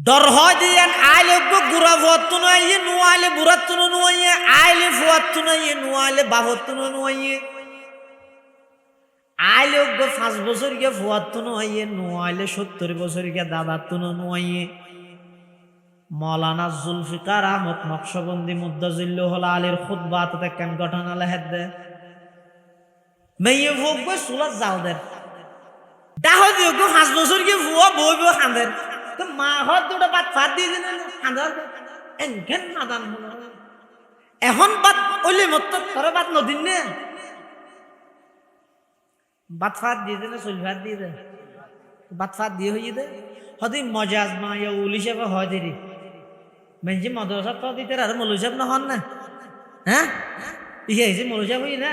দর হয় দিয়ান আইলে গুড়া ভত্তু নয় নুয়াইলে বুড়াত্তু নুয়াইয়ে আইলে ফুয়াত্তু নয় নুয়াইলে বাবত্তু নুয়াইয়ে আইলে 5 বছর গিয়ে ফুয়াত্তু নয় নুয়াইলে 70 বছর গিয়ে দাদাত্তু নুয়াইয়ে মৌলানা জুলফিকার আহমদ নকশবন্দি মুদ্দাজিল্লুহুল আলীর খুতবাত কেন ঘটনা লেখে দে মেয়ে ভোগ সুলাত যাও দেন দাহ দিয়ে 5 বছর গিয়ে ফুয়া বইব খাঁদের তো মা হত দুটো বাদ ফাঁদ দিয়ে দিন খাঁদার এনখেন নাদান এখন বাদ ওইলে মত তোরা বাদ নদিন নে বাদ ফাঁদ দিয়ে দেন চুল ফাঁদ দিয়ে দে বাদ ফাঁদ দিয়ে হয়ে দে হদি মজাজ মা ইয়া উলি সাহেব হয় দেরি মেনজি মদরসা তো দিতে আর মৌলভী সাহেব নহন না হ্যাঁ ইয়ে হয়েছে মৌলভী সাহেব হই না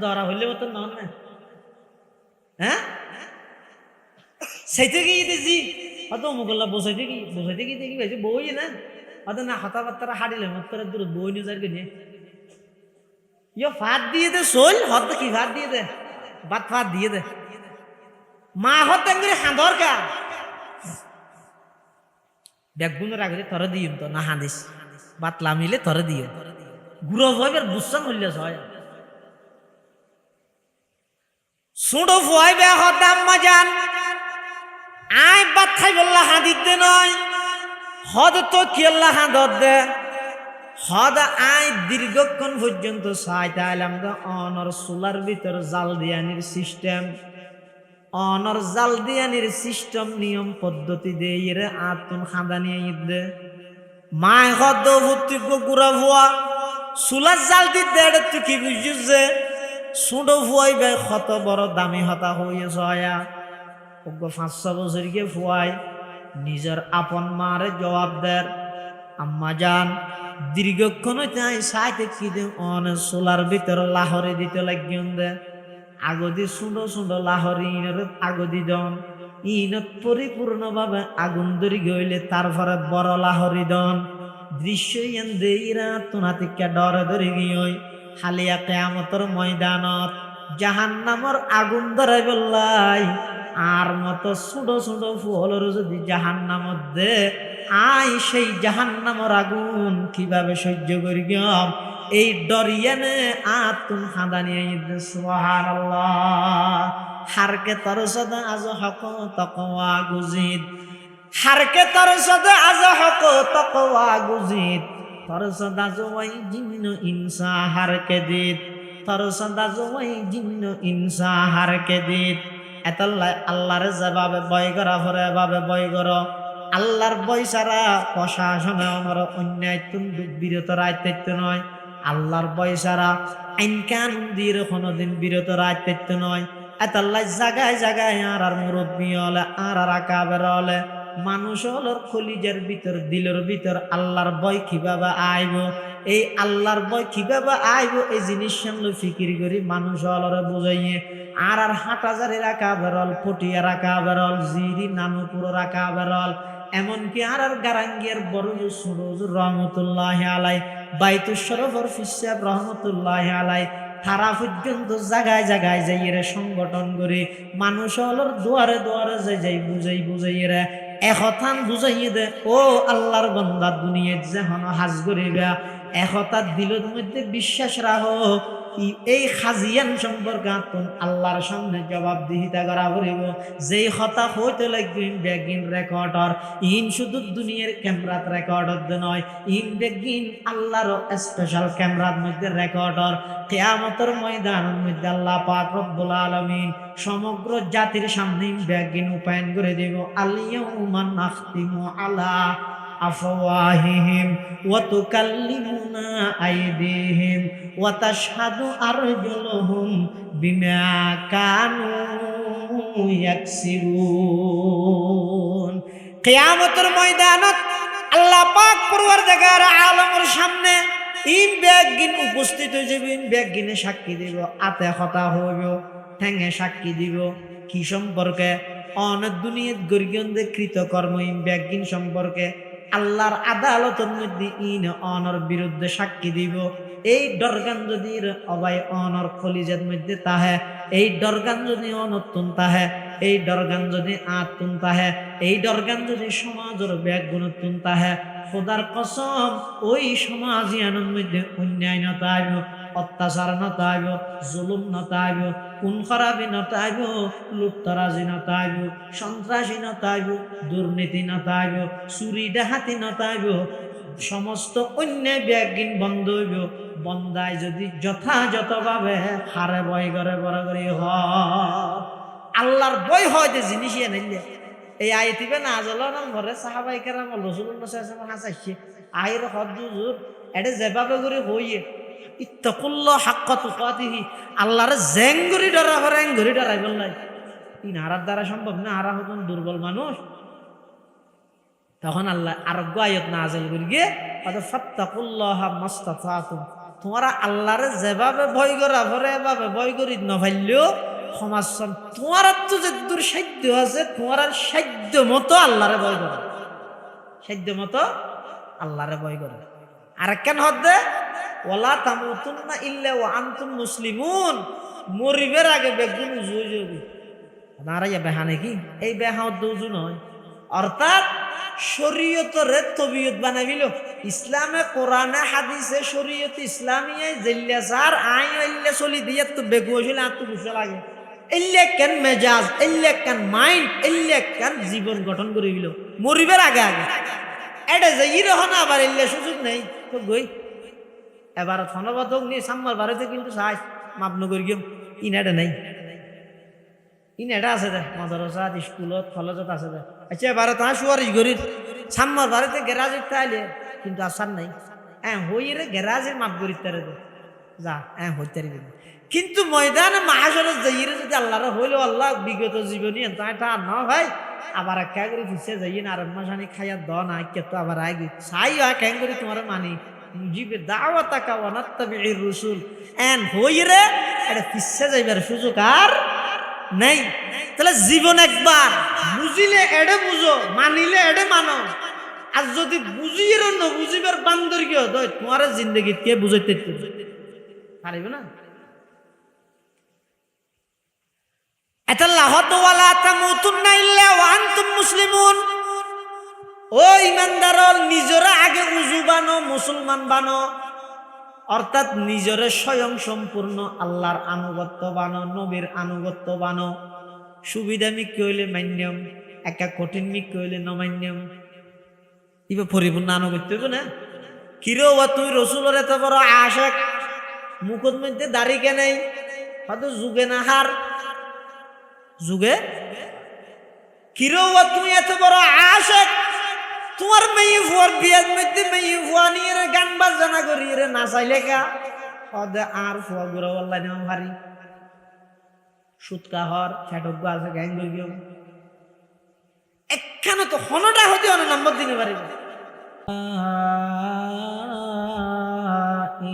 ধরা হইলে মতো নহন না হ্যাঁ সেইতে গিয়ে দিছি হয়তো মুগল্লা বসাইতে গিয়ে দেখি ভাইছে বই না হয়তো না কথাবার্তা হারিলে মত করে দূর বই নিয়ে যার কিনে ইয়ে ফাঁদ দিয়ে দে শোল হত কি ফাঁদ দিয়ে দে বাদ ফাঁদ দিয়ে দে মা হত করে হাঁদর কা ব্যাগুনের আগে তরে দিম তো না হাঁদিস বাত লামিলে তরে দিও গুড়ো ভাইবার বুসান হইলে হয় সুড়ো ফুয়াই বে হদাম মাজান আয় বাত খাই বললা হাঁদিত দে নয় হদ তো কিল্লা হাঁদর দে হদ আয় দীর্ঘক্ষণ পর্যন্ত সাইতে আইলাম দে অনর সোলার ভিতর জাল দিয়ানির সিস্টেম অনর জাল দিয়ানির সিস্টেম নিয়ম পদ্ধতি দিয়ে এরে আতুন খাঁদা নিয়ে ঈদ দে মায় হদ ভর্তি গুড়া ভুয়া সোলার জাল দিতে তুই কি বুঝছিস যে সুডো ফুয়াই বে কত বড় দামি হতা হয়ে জয়া 5-6 বছর গিয়ে ফুয়াই নিজের আপন মারে জবাব দেয় আম্মা যান দীর্ঘক্ষণ তাই সাইতে কি দে অনেক সোলার ভিতর লাহরে দিতে লাগিয়ন দে আগদি সুন্দর লাহরি আগদি দন ইনত পরিপূর্ণভাবে আগুন ধরি গইলে তারপরে বড় লাহরি দন দৃশ্য ইয়ান দেইরা তুনাতিকা ডরে ধরি গিয়ে হালিয়া কিয়ামতের ময়দানত জাহান্নামর আগুন ধরে বললাই আর মতো ছোট ফুলের যদি জাহান্নামত দে আই সেই জাহান্নামর আগুন কিভাবে সহ্য করি গম এই ডরিয়ানে আতুন হাদানিয়ে সুবহানাল্লাহ হারকে তর সদা আজ হক তাকওয়া গুজিদ হারকে তর সদা আজ হক তাকওয়া গুজিদ তর সদা জওয়াই জিন্ন ইনসা হারকে দিত তর সদা জওয়াই জিন্ন ইনসা হারকে দিত এতল্লাই আল্লাহর জবাবে বয় করা ভরে ভাবে বয় কর আল্লাহর বই ছাড়া প্রশাসনে আমার অন্যায় বিরত রাইতে নয় আল্লাহর বই ছাড়া আইন কানুন দিয়ে কোনোদিন বিরত রাইতে নয় এতল্লাই জায়গায় আর মুরব্বী হলে আর আকাবের হলে মানুষ হলোর খলিজের ভিতর দিলের ভিতর আল্লাহর বই কিভাবে আইব এই আল্লাহর বই কিভাবে আইব এই জিনিস সামনে ফিকির করি মানুষ হলরে বুঝাইয়ে আর হাটাজারি রাখা বেরল পটিয়া রাখা বেরল জিরি নানুপুর রাখা বেরল এমনকি আর গারাঙ্গিয়ার বড় সুরজ রহমতুল্লাহ আলাই বাইতুল শরফর ফিসাব রহমতুল্লাহ আলাই তারা পর্যন্ত জায়গায় যাই রে সংগঠন করে মানুষ হলর দুয়ারে যাই বুঝাই রে একথান বুঝাইয়ে দে ও আল্লাহর বান্দা দুনিয়াত যখন হাজ করিবা একতার দিলের মধ্যে বিশ্বাস রাখো এই খাজিয়ান সম্পর্কে আতুন আল্লাহর সামনে জবাবদিহিতা করা করিব যেই কথা হইতে লাগবে বেগিন রেকর্ডর ইন শুধু দুনিয়ার ক্যামেরাত রেকর্ডর নয় ইন বেগিন আল্লাহর স্পেশাল ক্যামেরার মধ্যে রেকর্ডর কিয়ামতের ময়দানের মধ্যে আল্লাহ পাক রব্বুল আলামিন সমগ্র জাতির সামনে বেগিন উপায়ন করে দেব আল-ইয়াউমা নাখতিমু আলা আফওয়াহিহিম ওয়া তুকাল্লিমুনা আইদিহিম ওয়া তাশহাদু আরজুলুহুম বিমা কানু ইয়াকসিবুন কিয়ামতের ময়দানত আল্লাহ পাক পরওয়ারদিগার আলমের সামনে ইন বেগিন উপস্থিত হয়ে যাবেন বেগিনে সাক্ষী দিব আতে কথা হইব ঠ্যাঙে সাক্ষী দিব কি সম্পর্কে অনেক দুনিয়াত গরিগন্দে কৃতকর্ম ইন বেগিন সম্পর্কে আল্লাহর আদালতের মধ্যে ইন অনর বিরুদ্ধে সাক্ষী দিব এই ডরগান যদি অবাই অনর খলিজের মধ্যে তাহে এই ডরগান যদি অনতুন তাহে এই ডরগান যদি তুনতা হে, এই ডরগান যদি সমাজের ব্যাগ গুণ তুনতা হে, খোদার কসম ওই সমাজিয়ানের মধ্যে অন্যায় নতাইব, অত্যাচার নতাইব, জুলুম নতাইব, খুন খারাপি নতাইব, লুটতরাজি নতাইব, সন্ত্রাসী নতাইব, দুর্নীতি নতাইব, চুরি ডাহাতি নতাইব, সমস্ত অন্যায় ব্যাগিন বন্ধ হইব। বন্দায় যদি যথাযথভাবে হারে বয় করে বড় করে আল্লাহর বই হয় যে জিনিসই এনে এই আইতিবে না জল নাম ঘরে সাহাবাই কেরাম রসুল্লাহ হাসাইছে আইর হজুর এটা যেভাবে করে হইয়ে ইত্তাকুল্লাহ হাক্কা তুকাতিহি, আল্লাহর জেঙ্গুরি ডরা করে এঙ্গুরি ডরাই বললাই তিন হারার দ্বারা সম্ভব না, হারা হতন দুর্বল মানুষ। তখন আল্লাহ আরোগ্য আয়াত নাযিল করে গিয়ে ফাত্তাকুল্লাহ মাস্তাতাতুম, তোমরা আল্লাহরে যেভাবে ভয় করা ভরে এভাবে ভয় করি নভাইলেও সমাজ তোমার তো যে দূর সাধ্য আছে, তোমার সাধ্য মতো আল্লাহরে ভয় করো, সাধ্য মতো আল্লাহরে ভয় করো। আর কেন হদে ওয়ালা তামুতুন্না ইল্লা ওয়া আনতুম মুসলিমুন, মরিবের আগে বেগুন উজু যাবে নারাইয়া বেহা নাকি, এই বেহা উজু নয়। অর্থাৎ শরীয়তরে তবিয়ত বানাইল ইসলামে, কোরআনে হাদিসে শরীয়ত ইসলামিয়ায় জেল্লা সার আই আইল্লা চলি দিয়ে তো বেগু হইলে আর তো বুঝা লাগে এল্লে কেন মেজাজ, এল্লে কেন মাইন্ড, এল্লে কেন জীবন গঠন করে দিল মরিবের আগে আগে। এটা যে ইরহন আবার এল্লে সুযোগ নেই তো গই এবার ধন্যবাদ হোক নি সাম্মার বাড়িতে কিন্তু চাই মাপনগর গিয়ে ইনাটা নেই, ইনাটা আছে দে মাদ্রাসাত স্কুলত কলেজত আছে দে। আচ্ছা এবার তা সুয়ারিশ গরির সাম্মার বাড়িতে গ্যারাজের তাইলে কিন্তু আসার নাই, হ্যাঁ হইরে গ্যারাজের মাপ গরির তারে দে যা হ্যাঁ হইতে কিন্তু ময়দানে মাহাসরের যাইরে যদি আল্লাহর হইলো আল্লাহ বিগত জীবনী এটা ন ভাই আবার একা করে পিছিয়ে যাই না, আর মাসানি খাইয়া দ না কে তো আবার আগে চাই কেন করে তোমার মানি মুজিবে দাওয়াতা কা ওয়ানাত্তাবির রাসূল এন হইরে এটা পিছিয়ে যাইবার সুযোগ আর নাই। তাহলে জীবন একবার বুঝিলে এডে বুঝো, মানিলে এডে মানো, আর যদি বুঝিয়ে ন বুঝিবার বান্দর কি হয় তোমার জিন্দগি কে বুঝাইতে পারিবে না। এটা লাহত ওয়ালা তামুতুন্না ইল্লা ওয়া আনতুম মুসলিমুন, ও ইমানদারল নিজরা আগে উজু বানো, মুসলমান বানো, অর্থাৎ নিজরে স্বয়ং সম্পূর্ণ আল্লাহর আনুগত্য বানো, নবীর আনুগত্য বানো। সুবিধা মিক্কি হইলে মান্যম, একা কঠিন মিক্কি হইলে নমান্যম, ইবা পরিপূর্ণ আনুগত্য হইব না। কিরো বা তুই রসুলের এত বড় আশেক, মুখের মধ্যে দাড়ি কে নেই, হয়তো যুগে না হার যুগে। কিরো বা তুমি এত বড় আশেক, তোমার মেয়ে ফুয়ার বিয়ার মধ্যে মেয়ে ফুয়া নিয়ে গান বাজনা করি রে নাচাইলে কা হদে আর ফুয়া গুড়া বললাই না ভারী সুৎকা হর ছেটক আছে গান গিয়ে একখানে তো হনটা হতে অনেক নম্বর দিনে পারিব।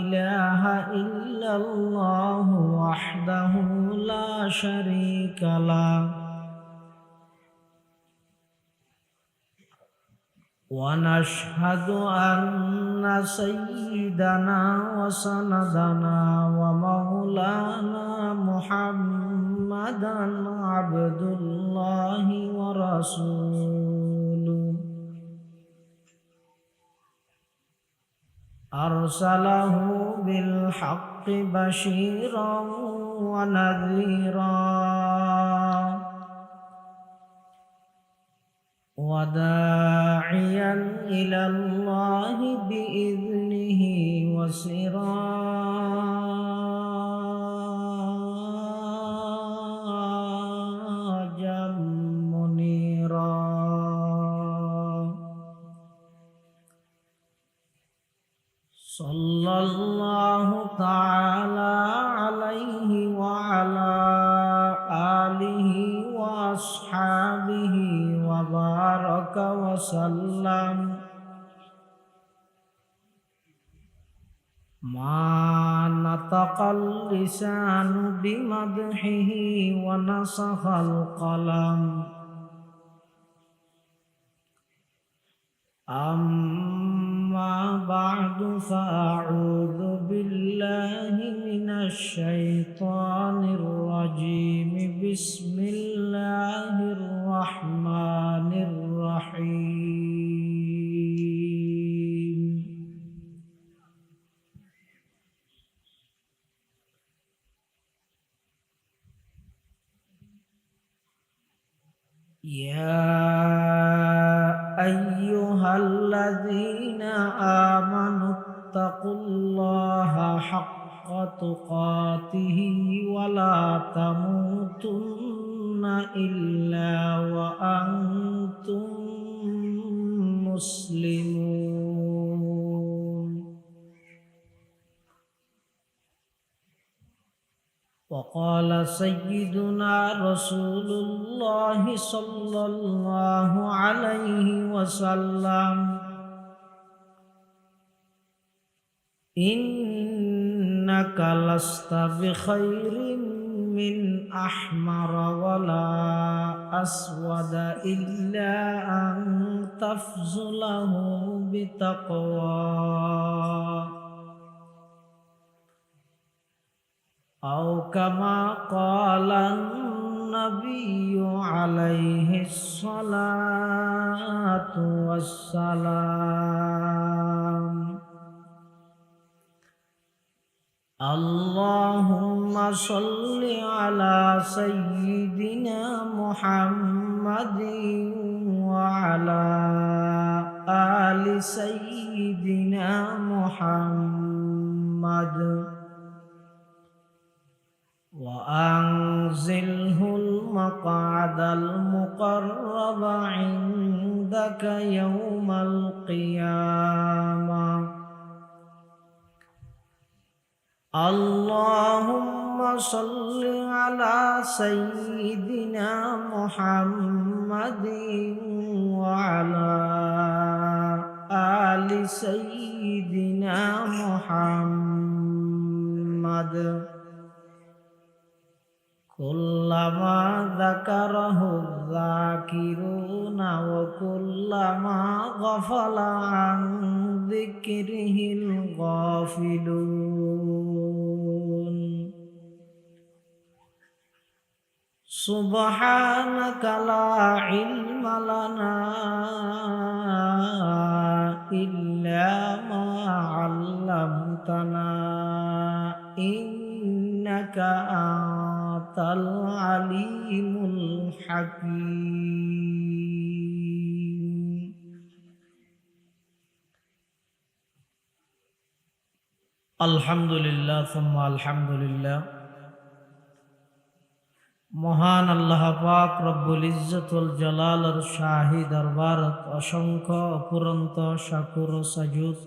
ইলাহা ইল্লাল্লাহু ওয়াহদাহু লা শারীকা লাহু ونشهد أن سيدنا وسندنا ومولانا محمدا عبد الله ورسوله أرسله بالحق بشيرا ونذيرا وداعيا إلى الله بإذنه وسراجا منيرا صلى الله تعالى عليه وعلى آله وأصحابه وبارك وسلم ما نطق اللسان بمدحه ونسخ القلم أما بعد فأعوذ بالله من الشيطان الرجيم بسم الله الرحمن الرحيم يا أيها الذين آمنوا اتقوا الله حق تقاته ولا تموتن إلا وأنتم مسلمون وقال سيدنا رسول الله صلى الله عليه وسلم إنك لست بخير من أحمر ولا أسود إلا أن تفضله بتقوى أو كما قال النبي عليه الصلاة والسلام اللهم صل على سيدنا محمد وعلى آل سيدنا محمد وأنزله المقعد المقرب عندك يوم القيامة اللهم صل على سيدنا محمد وعلى آل سيدنا محمد كلما ذكره الذاكرون وكلما غفل عن ذكره الغافلون سبحانك لا علم لنا إلا ما علمتنا إنك أنت العليم الحكيم الحمد لله ثم الحمد لله মহান আল্লাহ পাক রব্বুল ইজ্জতুল জালালের শাহী দরবারত অসংখ্য অপুরন্ত শাকুর ও সাজুদ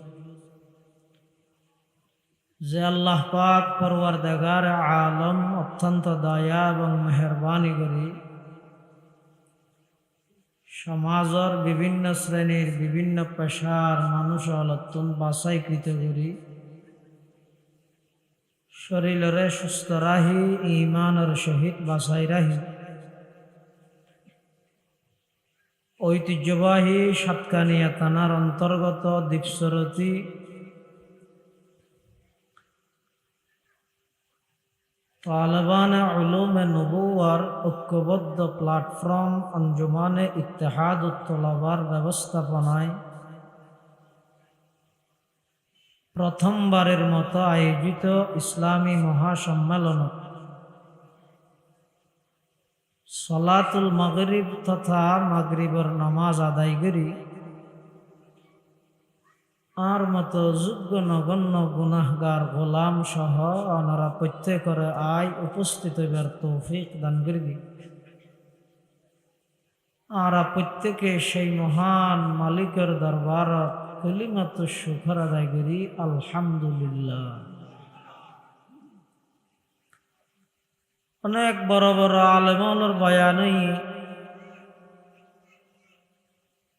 যে আল্লাহ পাক পরওয়ারদিগার আলম অত্যন্ত দয়া এবং মেহেরবানি করি সমাজের বিভিন্ন শ্রেণীর বিভিন্ন পেশার মানুষ অত্যন্ত বাছাইকৃত করি শরীরে সুস্থ রাহি ঈমানের সহিত বাছাই রাহি ঐতিহ্যবাহী সাতকানিয়া থানার অন্তর্গত দীপসরতী তালেবানে উলুমে নবুয়ার ঐক্যবদ্ধ প্ল্যাটফর্ম আঞ্জুমানে ইত্তেহাদুত তোলাবার ব্যবস্থাপনায় প্রথমবারের মতো আয়োজিত ইসলামী মহাসম্মেলন সলাতুল মাগরিব তথা মাগরিবের নামাজ আদায় করি আর মতো যোগ্য নগণ্য গুনাহগার গোলাম সহ ওনারা প্রত্যেকের আয় উপস্থিত হইবার তৌফিক দান করবি আর প্রত্যেকে সেই মহান মালিকের দরবার কলিমাত শুকর আদায় করি আলহামদুলিল্লাহ। অনেক বড় বড় আলেমের বয়ানই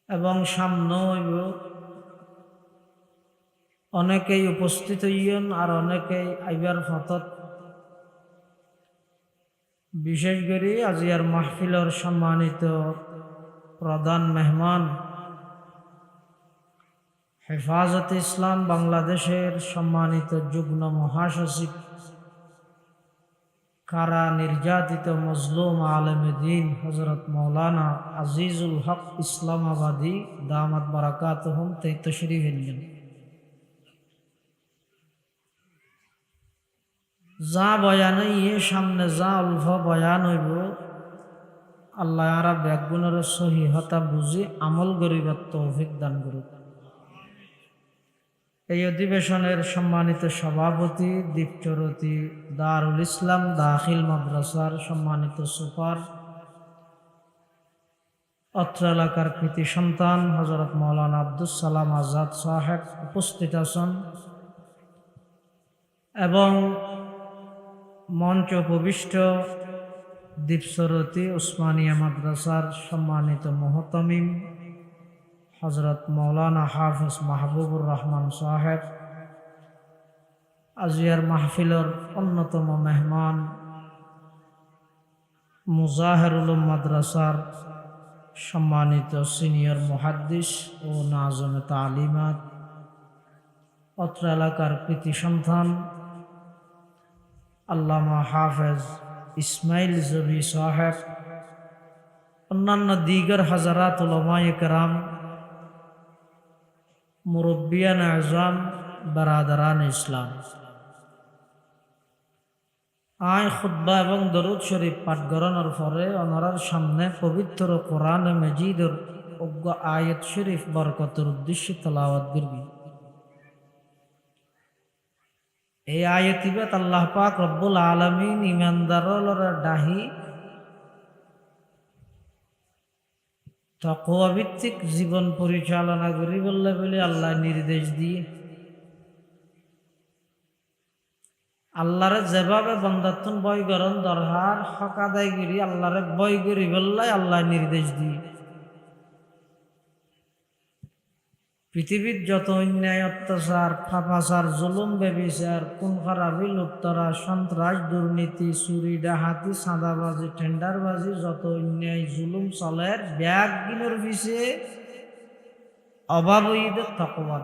এবং সামনে হইব অনেকেই উপস্থিত হইয়েন আর অনেকেই আইবার ফতত বিশেষ করে আজিয়ার মাহফিলের সম্মানিত প্রধান মেহমান হেফাজতে ইসলাম বাংলাদেশের সম্মানিত যুগ্ম মহাসচিব কারা নির্যাতিত মজলুম আলেমে দ্বীন হযরত মাওলানা আজিজুল হক ইসলামাবাদী দামাত বারাকাতুহুম তশরীফ এনেন। যা বয়ান সামনে যা অল্প বয়ান হইব আল্লাহ আরা ব্যাগুণের সহিহতা বুঝি আমল গরিবার তৌফিক দান করুক। এই অধিবেশনের সম্মানিত সভাপতি দীপচরতী দারুল ইসলাম দাখিল মাদ্রাসার সম্মানিত সুপার, অত্র এলাকার কৃতি সন্তান হযরত মাওলানা আব্দুস সালাম আজাদ সাহেব উপস্থিত আছেন এবং মঞ্চ উপবিষ্ট দীপচরতী উসমানিয়া মাদ্রাসার সম্মানিত মুহতামিম হযরত মাওলানা হাফেজ মাহবুবুর রহমান সাহেব, আজিয়ার মাহফিলের অন্যতম মেহমান মুজাহিরুল উলুম মাদ্রাসার সম্মানিত সিনিয়র মুহাদ্দিস ও নাজমে তালিমাত, অত্র এলাকার কৃতি সন্তান আল্লামা হাফেজ ইসমাইল জবি সাহেব, অন্যান্য দিগর হাজারাত উলামায়ে কেরাম, মুরব্বিয়ান আযম, বারাদারান ইসলাম, আয় খুতবা এবং দরুদ শরীফ পাঠ করানোর পরে ওনার সামনে পবিত্র কোরআন মজিদের অজ্ঞ আয়াত শরীফ বরকতের উদ্দেশ্যে তেলাওয়াত করবি। এই আয়াতিবাত আল্লাহ পাক রব্বুল আলামিন ইমানদারর ডাহি তাকওয়া ভিত্তিক জীবন পরিচালনা করি বলে আল্লাহ নির্দেশ দিয়ে আল্লাহরে যেভাবে বন্দাতুন বয় গরম দরহার হক আদায় করি আল্লাহরে বয় করি বললে আল্লাহ নির্দেশ দিয়ে পৃথিবীর যত অন্যায় অত্যাচার ফাফাচার জুলুম বেবিচার খুন খারাপি লুপ্তরা সন্ত্রাস দুর্নীতি চুরি ডাহাতি চাঁদাবাজি টেন্ডারবাজি যত অন্যায় জুলুম চলে ব্যাগ গিনোর পিছে অভাব হইতে তকওয়া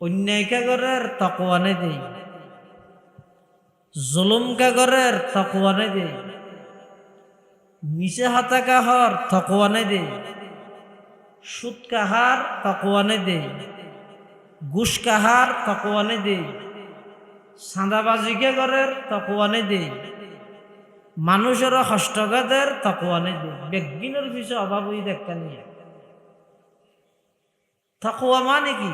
অন্যায় কাগরের তকওয়ানে দেই, জুলুম কাগরের তকওয়ানে দেই, মিশে হাতা কাহর তকওয়ানে দেই, সুদ কাহার তকওয়ানে দেই, ঘুষ কাহার তকওয়ানে দেই, চাঁদাবাজি কাগরের তকওয়ানে দেই, মানুষের হস্তগাদের তকওয়ানে দেই। বেগিনের পিছে অভাব হই দেখা নিয়ে তকওয়া মানে কি?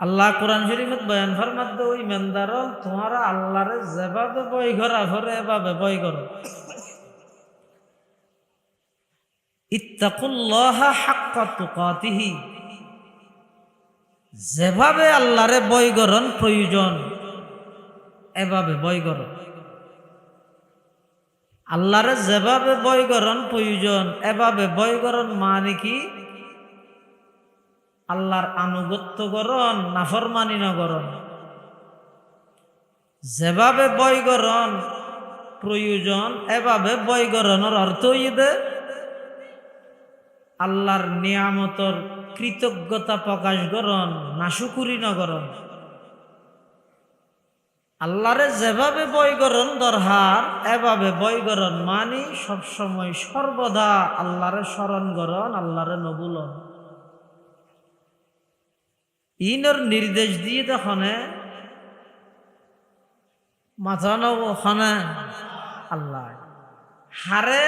আল্লাহ কোরআন শরীফত বয়ান ফরমাত ওই ইমানদার তোমারা আল্লাহরে যেভাবে বয় করা ঘরে এভাবে বয় করো। ইত্তাকুল্লাহা হাক্কা তুকাতিহি, যেভাবে আল্লাহরে বয় করন প্রয়োজন এভাবে বয় করো। আল্লাহরে যেভাবে বয় করন প্রয়োজন এভাবে বয় করন মানে কি? আল্লাহর আনুগত্য করন, নাফরমানি না করন। যেভাবে বয় করন প্রয়োজন এভাবে বয় করনের অর্থ হইবে আল্লাহর নিয়ামতর কৃতজ্ঞতা প্রকাশ করন, নাশুকুরি না করন। আল্লাহরে যেভাবে বয় করন দরহার এভাবে বয় করন মানে সবসময় সর্বদা আল্লাহরে স্মরণ করন, আল্লাহরে নবুলন। ইনর নির্দেশ দিয়ে তখনে মাথা নখানে আল্লাহ হারে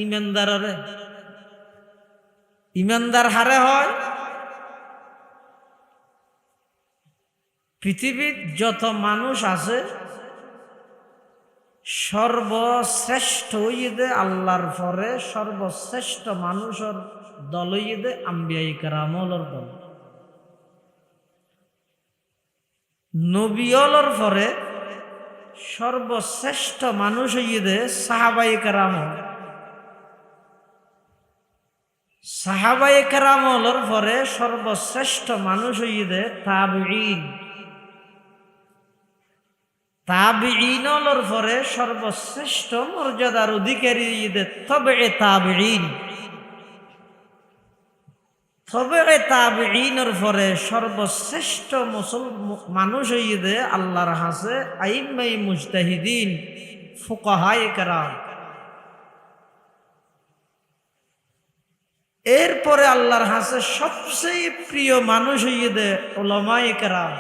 ইমানদারে ইমানদার হারে হয় পৃথিবীর যত মানুষ আছে সর্বশ্রেষ্ঠ হইদে আল্লাহর পরে সর্বশ্রেষ্ঠ মানুষের দল হইদে আম্বিয়াই কেরামলের দল। নবিয়লর পরে সর্বশ্রেষ্ঠ মানুষ হইদে সাহাবায়ে কেরাম। সাহাবায়ে কেরামলের পরে সর্বশ্রেষ্ঠ মানুষ হইদে তাবিঈন। তাবিঈনলের পরে সর্বশ্রেষ্ঠ মর্যাদার অধিকারী হইদে তবে তাবিঈন। তবে তাবেঈনের পরে সর্বশ্রেষ্ঠ মানুষ হইয়ে দে আল্লাহর হাসে আইম্মাই মুজতাহিদিন ফুকাহায়ে কেরাম। এরপরে আল্লাহর হাসে সবচেয়ে প্রিয় মানুষ হইয়ে দে উলামায়ে কেরাম।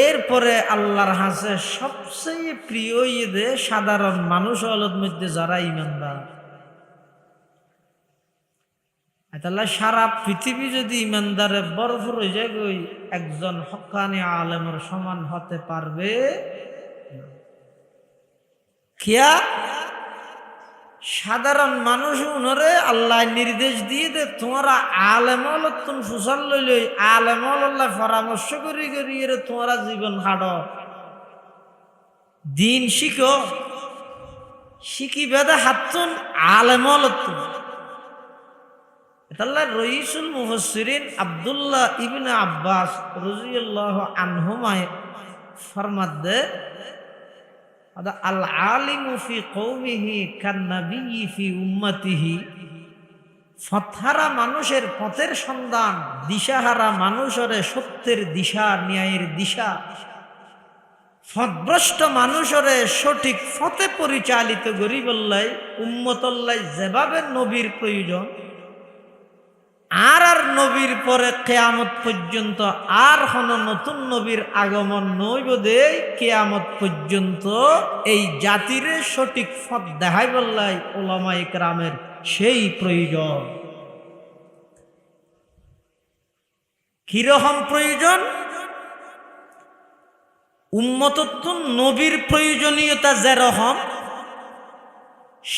এরপরে আল্লাহর হাসে সবচেয়ে প্রিয় হইয়ে দে সাধারণ মানুষ হলর মধ্যে যারা ইমানদার। তাহলে সারা পৃথিবী যদি ইমানদারে ভরপুর হয়ে যায়, ওই একজন হক্কানি আলেমের সমান হতে পারবে কিয়া? সাধারণ মানুষ উনরে আল্লাহ নির্দেশ দিয়ে দে তোমরা আলেমল তুম ফুসাল লইলই আলেমল আল্লাহ পরামর্শ করি করি এর তোমরা জীবন হাঁটো, দিন শিখো, শিখি বেদে হাতুন আলেমল তুম। তাহলে রইসুল মুফাসসিরিন আব্দুল্লাহ ইবনে আব্বাস রাদিয়াল্লাহু আনহুমায় ফরমাত দে আল আলিমু ফি কওমিহি কান নাবিয়্যি ফি উম্মতিহি। পথহারা মানুষের পথের সন্ধান, দিশাহারা মানুষের সত্যের দিশা, ন্যায়ের দিশা, পথভ্রষ্ট মানুষের সঠিক পথে পরিচালিত গরিবল্লাই উম্মতল্লাই যেভাবে নবীর প্রয়োজন, আর নবীর পরে কিয়ামত পর্যন্ত আর কোন নতুন নবীর আগমন নইব দে, কিয়ামত পর্যন্ত এই জাতির সঠিক পথ দেখাই বললাই উলামায়ে কেরামের সেই প্রয়োজন। কিরকম প্রয়োজন? উম্মতত্ব নবীর প্রয়োজনীয়তা যেরকম,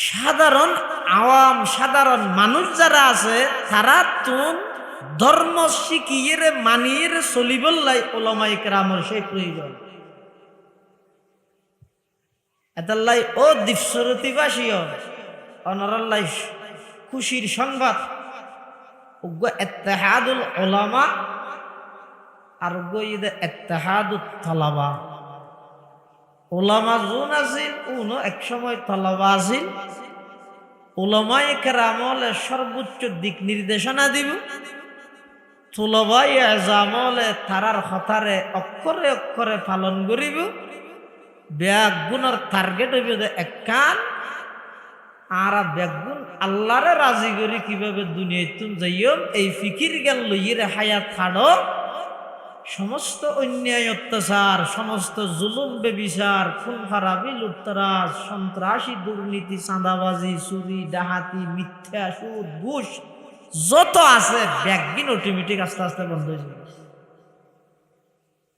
সাধারণ আওয়াম সাধারণ মানুষ যারা আছে তারা তুম ধর্ম শিখিয়ে মানিয়ে চলিবল্লাই উলামায়ে কেরামের সেই প্রয়োজন। এতাল্লাই ও দ্বীপসরতিবাসীও অনরাল্লাই খুশির সংবাদ, উগ্র ইত্তেহাদুল উলামা আর উগ্র ইত্তেহাদুত তালাবা। উলামা জুন আছিল উনো এক সময় তালাবা আছিল। উলামায়ে কেরামলে সর্বোচ্চ দিক নির্দেশনা দিব, তুলাবায়ে আযামলে তারার কথারে অক্ষরে অক্ষরে পালন করিব। ব্যাগুণের টার্গেট হইব যে এক কান, আর ব্যাগুণ আল্লাহরে রাজি করি কিভাবে দুনিয়াতুন যাইও এই ফিকির জ্ঞান লইয়ে হায়াত ছাড়ো। সমস্ত অন্যায় অত্যাচার, সমস্ত জুলুম বেবিচার, খুন খারাপি, লুটতরাজ, সন্ত্রাসী, দুর্নীতি, চাঁদাবাজি, চুরি, ডাহাতি, মিথ্যা, সুদ, ঘুষ যত আছে ব্যাগিন অটোমেটিক আস্তে আস্তে বন্ধ হয়ে যাবে।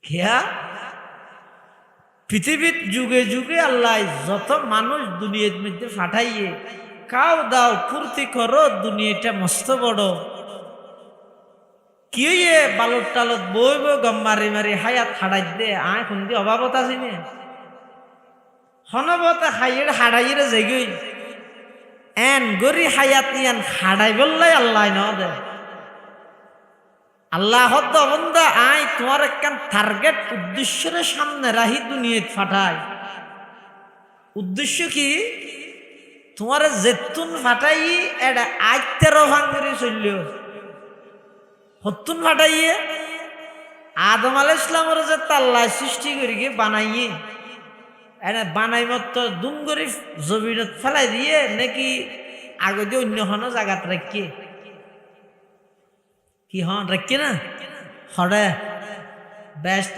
খেয়া পৃথিবীর যুগে যুগে আল্লাহ যত মানুষ দুনিয়ার মধ্যে ফাটাইয়ে কাও দাও ফুর্তি করো, দুনিয়াটা মস্ত বড়, কি বালুর টালত বইব গম মারি মারি হায়াত হাড়াই দে আয় খুন্দি অভাবত আছি নে হনবতে হাইয়ের হাড়াইয়ের জেগই এন গরি হায়াত ইয়ান হাড়াই বললাই আল্লাহ ন দে। আল্লাহ হদ্দ বন্দা আয় তোমার একখান টার্গেট উদ্দেশ্যের সামনে রাহি দুনিয়াত ফাটাই। উদ্দেশ্য কি? তোমার জেতুন ফাটাই এটা আইতের ভাঙ্গরি চলল হতুন ফাটাইয়ে আদম আলাইহিস সালামের যে তাল্লা সৃষ্টি করি বানাইয়ে এনে বানাই মত দুম করে জমিনত ফেলাই দিয়ে নাকি আগে দিয়ে অন্য কোনো জায়গাত রাখিয়ে কি হন রাখি না হরে ব্যস্ত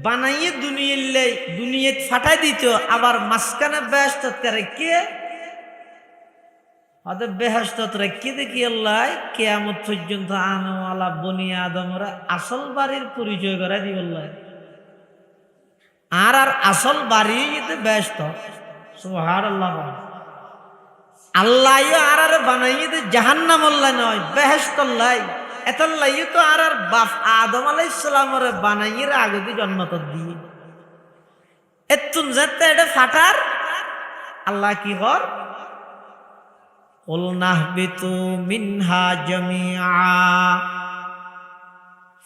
বানাইয়ে দুনিয়াত ফাটাই দিত, আবার মাঝখানে ব্যস্ত রেখে অতএব বেহেশত রেখে দেখি আল্লাহ কিয়ামত পর্যন্ত আনওয়ালা বনি আদমরা আসল বাড়ির পরিচয় করে দিব আল্লাহ। আর আসল বাড়ি যেতে ব্যস্ত সুবহানাল্লাহ। আল্লাহ আর বানাইয়ে দে জাহান্নাম আল্লাহ নয় বেহেশত আল্লাহ। এতল্লাই তো আর বাপ আদম আলাইহিস সালামের বানাইয়ে আগে দিয়ে জন্মত দিয়ে এতুন যেতে এটা ফাটার আল্লাহ কি কর قُلْنَا اهْبِطُوا مِنْهَا جَمِيعًا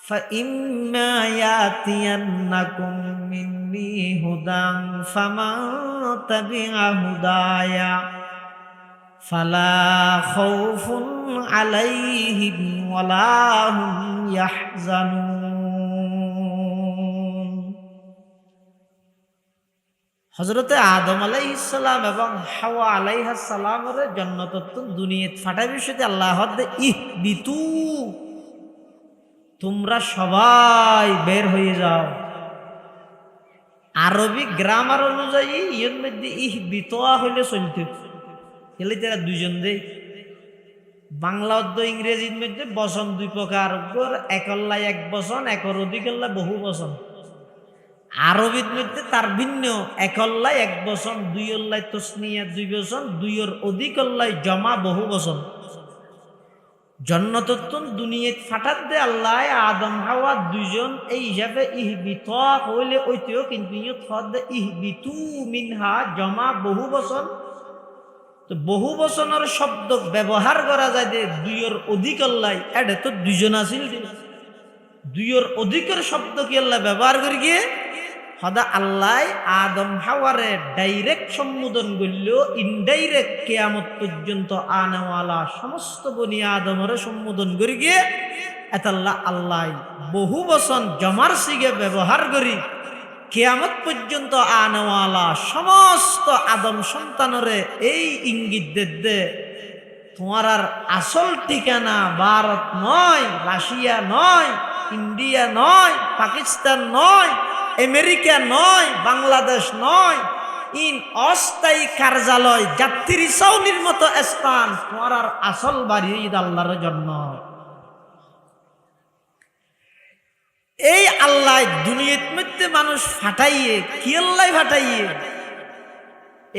فَإِمَّا يَأْتِيَنَّكُم مِّنِّي هُدًى فَمَن تَبِعَ هُدَايَ ফালা খাউফুন আলাইহিম ওয়ালা হুম ইয়াহজানুন। হযরতে আদম আলাইহিস সালাম এবং হাওয়া আলাইহাস সালামের জান্নাতত দুনিয়াত ফাটাই বিষয়তে আল্লাহ ইহবিতু, তোমরা সবাই বের হয়ে যাও। আরবি গ্রামার অনুযায়ী এর মধ্যে ইহবিতোয়া হইলে চলতে, এলে তারা দুইজন দেই। বাংলা অর্ধ ইংরেজির মধ্যে বচন দুই প্রকার, একল্লাই এক বচন, একর অধিকল্লাই বহু বচন। আরবির মধ্যে তার ভিন্ন, একল্লাই এক বচন, দুই অল্লাই তসনিয়া দুই বচন, দুইয়ের অধিকল্লাই জমা বহু বচন। জন্নতত্তুন দুনিয়াত ফাটাত দে আল্লাহ আদম হাওয়া দুইজন, এই হিসাবে ইহবিত হইলে ওইতেও কিন্তু ইহবিতু মিনহা জমা বহু বচন। তো বহু বচনের শব্দ ব্যবহার করা যায় যে দুইয়ের অধিক আল্লাহ, এটা তো দুইজন আছিল, দুইয়ের অধিকের শব্দ কি আল্লাহ ব্যবহার করি গিয়ে সদা আল্লাহ আদম হাওয়ারে ডাইরেক্ট সম্বোধন করলেও ইনডাইরেক্ট কিয়ামত পর্যন্ত আনেওয়ালা সমস্ত বনি আদমের সম্বোধন করি গিয়ে এতাল্লাহ আল্লাহ বহু বচন জমার সিগে ব্যবহার করি কিয়ামত পর্যন্ত আনেওয়ালা সমস্ত আদম সন্তানরে এই ইঙ্গিত দে তোমার আর আসল ঠিকানা ভারত নয়, রাশিয়া নয়, ইন্ডিয়া নয়, পাকিস্তান নয়, আমেরিকা নয়, বাংলাদেশ নয়, ইন অস্থায়ী কার্যালয় যাত্রী ছাউনির মতো স্থান, তোমার আর আসল বাড়ি আল্লাহর জন্য। এই আল্লাহ দুনিয়ার মধ্যে মানুষ ফাটাইয়ে কি আল্লাহ ফাটাইয়ে,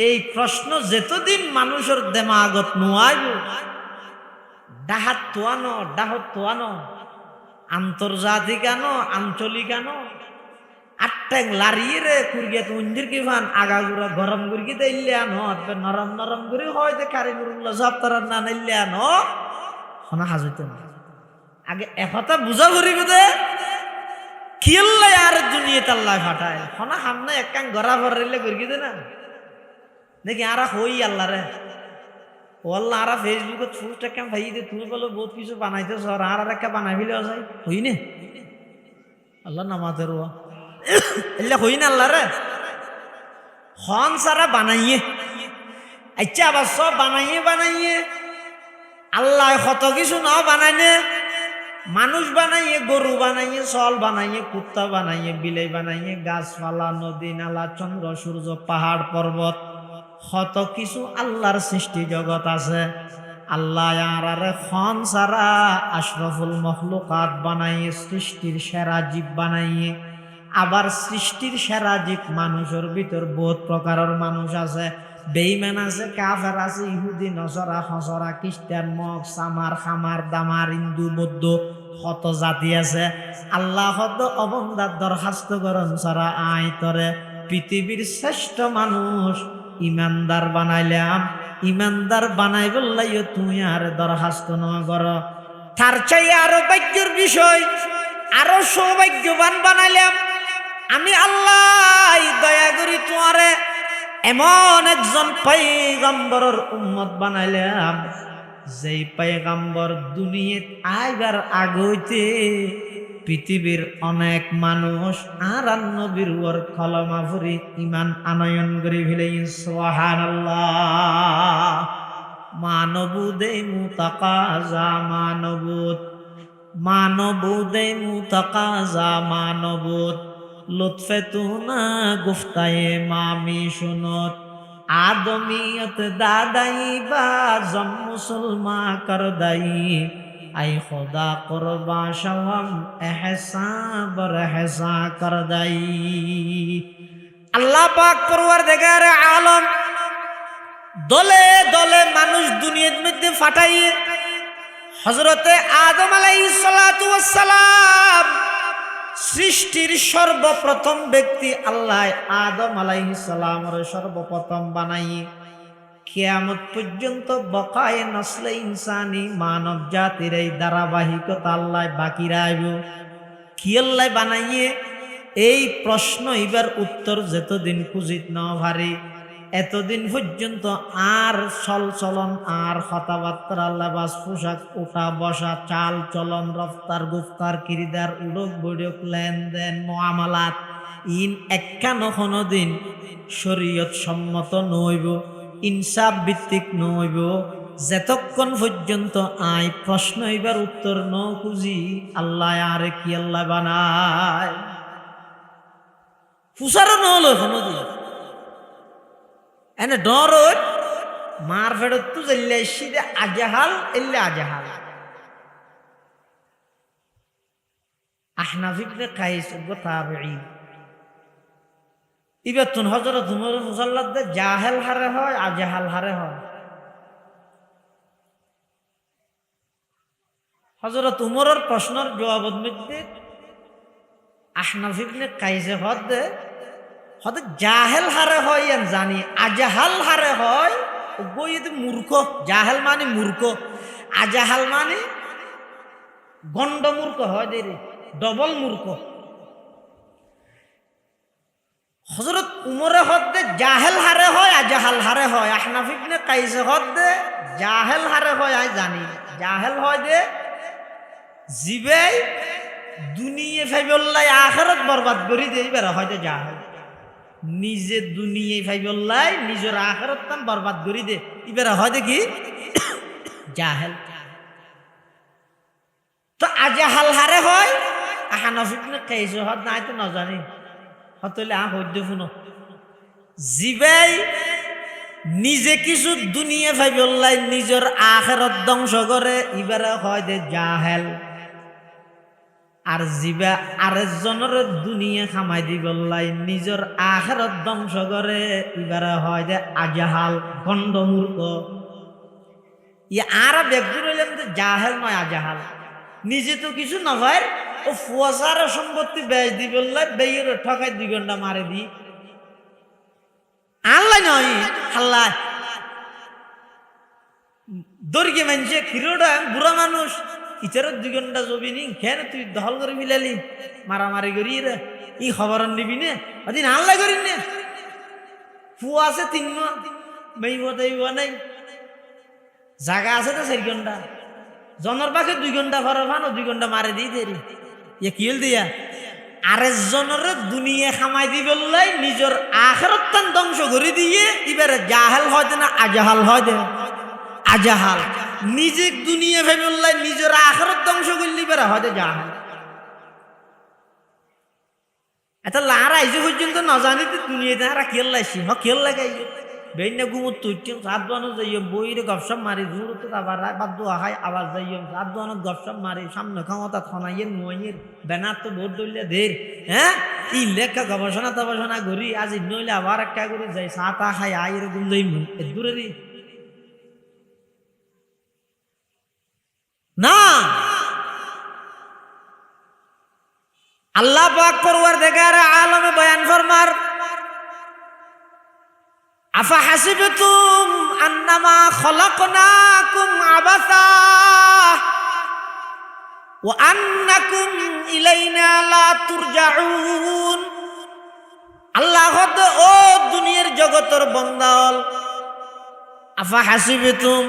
এই প্রশ্ন যেতদিন মানুষের দেমাগত নোয়াইব, ডাহাত তোয়ানো ডাহত তোয়ানো, আন্তর্জাতিক আনো আঞ্চলিক আনো, আট্টাং লারিয়ে রে কুরগিয়া মন্দির কি ফান আগাগুড়া গরম গুরগি দিলে আনো, নরম নরম করে হয় যে কারিগরুল্লাহ সপ্তাহ না নিলে আনো, শোনা হাজতে না। আগে একথা বুঝা করিব দে কি আল্লাহ আর দুনিয়াতে আল্লাহ ফাটায়, শোনা সামনে একাং গড়া ভরিলে গুরগি দে না দেখি আর হই আল্লাহ রে ও আল্লাহ, আর ফেসবুকত পোস্ট একটা ভাই দে তুমি বলো বহুত কিছু বানাইতেছ, আর একটা বানাই ফেলেও যায় হই নে আল্লাহ নামাজের এলে হই না আল্লাহ রে হন সারা বানাইয়ে। আচ্ছা আবার সব বানাইয়ে আল্লাহ কত কিছু না বানাইনে, মানুষ বানাইয়ে, গরু বানাইয়ে, চল বানাইয়ে, কুত্তা বানাইয়ে, বিলাই বানাইয়ে, গাছপালা, নদী নালা, চন্দ্র সূর্য, পাহাড় পর্বত, কত কিছু আল্লাহর সৃষ্টি জগৎ আছে। আল্লাহ আরে খন সারা আশরাফুল মখলুকাত বানাইয়ে, সৃষ্টির সেরা জীব বানাইয়ে। আবার সৃষ্টির সেরা জীব মানুষের ভিতর বহুত প্রকারের মানুষ আছে, বেঈমান আছে, কাফের আছে, ইহুদি নসরা হসরা, খ্রিস্টান, মগ, সামার, খামার, দামার, হিন্দু, বৌদ্ধ, কত জাতি আছে। আল্লাহ হদ অবন্দার দরখাস্ত করন সারা আয় তরে পৃথিবীর শ্রেষ্ঠ মানুষ ইমানদার বানাইলাম, ইমানদার বানাই বললাইও তুমি আর দরখাস্ত ন কর। তার চাই আরো ভাগ্যের বিষয়, আরো সৌভাগ্যবান বানাইলাম আমি আল্লাহ, দয়া করি তোমারে এমন একজন পয়গম্বরের উম্মত বানাইলাম, যেই পয়গম্বর দুনিয়াত আইবার আগইতে পৃথিবীর অনেক মানুষ আর নবীর ওর কলমা ভরি ইমান আনয়ন করি ফেলে। সুবহানাল্লাহ। মানবুদে মুতাকাজা মানবুদ, মানবুদে মুতাকাজা মানবুদ, লুৎফে তুনা গুফতায়ে মামি শুনত, আদমিয়ত দাদাই বা জম মুসলমা কর দাই, আই খোদা করবা শওয়াম এহসা বর এহসা কর দাই। আল্লাহ পাক পরওয়ারদিগার আলম দলে দলে মানুষ দুনিয়ার মধ্যে ফাটাইয়ে হযরতে আদম আলাইহিস সালাতু ওয়াস সালাম সৃষ্টির সর্বপ্রথম ব্যক্তি আল্লাহ আদম আলাইহিস সালামের সর্বপ্রথম বানাইয়ে কিয়ামত পর্যন্ত বকায়ে নসলে ইনসানি মানব জাতির এই ধারাবাহিকতা আল্লাহ বাকি রাখব। কি আল্লাহ বানাইয়ে এই প্রশ্ন এবার উত্তর যতদিন খুঁজিত না পারি এতদিন পর্যন্ত আর চলন আর কথাবার্তা লেবাস পোশাক ওঠা বসা চাল চলন রফতার গুফতার কিরিদার উড়ক বৈঠক লেনদেন মুআমালাত ইন একখানো কোনো দিন শরীয়ত সম্মত নইব, ইনসাফ ভিত্তিক নইব, যতক্ষণ পর্যন্ত আই প্রশ্ন এবার উত্তর ন খুঁজি আল্লাহ আরে কি আল্লাহ বানায় ফুসারও নহলো কোনোদিন এনে ডর মার ফেরত তো জেলে সিদে আজাহাল এলে আজাহাল আহনাফ ইবনে কাইস তাবেঈ ইবার তুন হযরত উমর মুসাল্লাদ দে জাহেল হারে হয় আজাহাল হারে হয়। হযরত উমরের প্রশ্নের জবাবের মধ্যে আহনাফ ইবনে কাইসে হদে জাহেল হারে হয় জানি আজাহাল হারে হয় গইতে মূর্খ। জাহেল মানে মূর্খ, আজাহাল মানে গন্ড মূর্খ হয় দে ডবল মূর্খ। হযরত উমরে হদে জাহেল হারে হয় আজাহাল হারে হয়, আহনাফ ইবনে কাইসে হদে জাহেল হারে হয় আই জানি। জাহেল হয় দে জিবে দুনিয়া ফাইবল্লাই আখিরাত বরবাদ করি দেই বেরা হয় দে জাহেল। নিজে দুনিয়ায় ফাইবল্লাই নিজের আখিরাত তান বরবাদ করি দে ইবেরা হয় দে কি জাহেল। তো আজাহাল হারে হয় আহনাফ ইবনে কাইস হদ নাই তো না জানি হতলে হইতে শুনো জিবাই নিজে কিছু দুনিয়া ফাইবল্লাই নিজের আখিরাত ধ্বংস করে ইবেরা হয় দে জাহেল। আর জিবা আরেকজনের দুনিয়া খামাই দিবল্লাই নিজের আখিরাত ধ্বংস করে ইবারে হয় দে আজাহাল গন্ডমূর্খ। আর ব্যক্তি রইলেন যে জাহেল নয় আজাহাল, নিজে তো কিছু নয় ও ফুয়াশার সম্পত্তি বেচ দিবল্লাই বেয়ের ঠকাই 2 ঘন্টা মারে দি আল্লাহ নয় আল্লাহ দর্গে মানছে খিরোটা বুড়া মানুষ ইচারত 2 ঘন্টা জবি নি কেন তুই দখল করে ফেলালি মারামারি করি রে ই খবর নিবি নে ওদিন আল্লাহ করি নে ফুয়া আছে 3 মাস মেইব নাই জায়গা আছে তো 4 ঘন্টা জনের পাখে 2 ঘন্টা ফর ফানো 2 ঘন্টা মারে দিই দেরি ইয়ে কি হল দিয়া আরেকজনের দুনিয়া খামাই দি বললাই নিজের আখিরাত তান ধ্বংস করে দিয়ে এবারে জাহেল হয় না আজাহাল হয় দে আজাহাল। নিজে দুনিয়া ভেবেল্লাই নিজের আখিরাত ধ্বংস করলি বেরা হয় জাহেল। এটা লারা আইসে পর্যন্ত না জানি তো দুনিয়াতে হারা খেল লাইছি খেল লাগাই বেইনা ঘুমত তুইম সাত দোয়ানো যাইম বইরে গপসপ মারি জোর তো আবার বাদ দোয়া খাই আবার যাইম সাত দোয়ানত গপসপ মারি সামনে ক্ষমতা থনাইয়ের নইয়ের ব্যানার তো ভোট দলিয়া দের হ্যাঁ ই লেখা গবেষণা তবেষণা করি আজ নইলে আবার একটা করে যাই চা তা খাই আই এরকম যাইম দূরেরই না। আল্লাহ পাক পরওয়ারদিগার আলমে বয়ান ফরমার আফা হাসিবতুম আন্নামা খলাকনাকুম আবাসা ওয়া আন্নাকুম ইলাইনা লা তুরজাউন। আল্লাহ হদ ও দুনিয়ার জগতের বান্দাল আফা হাসিবতুম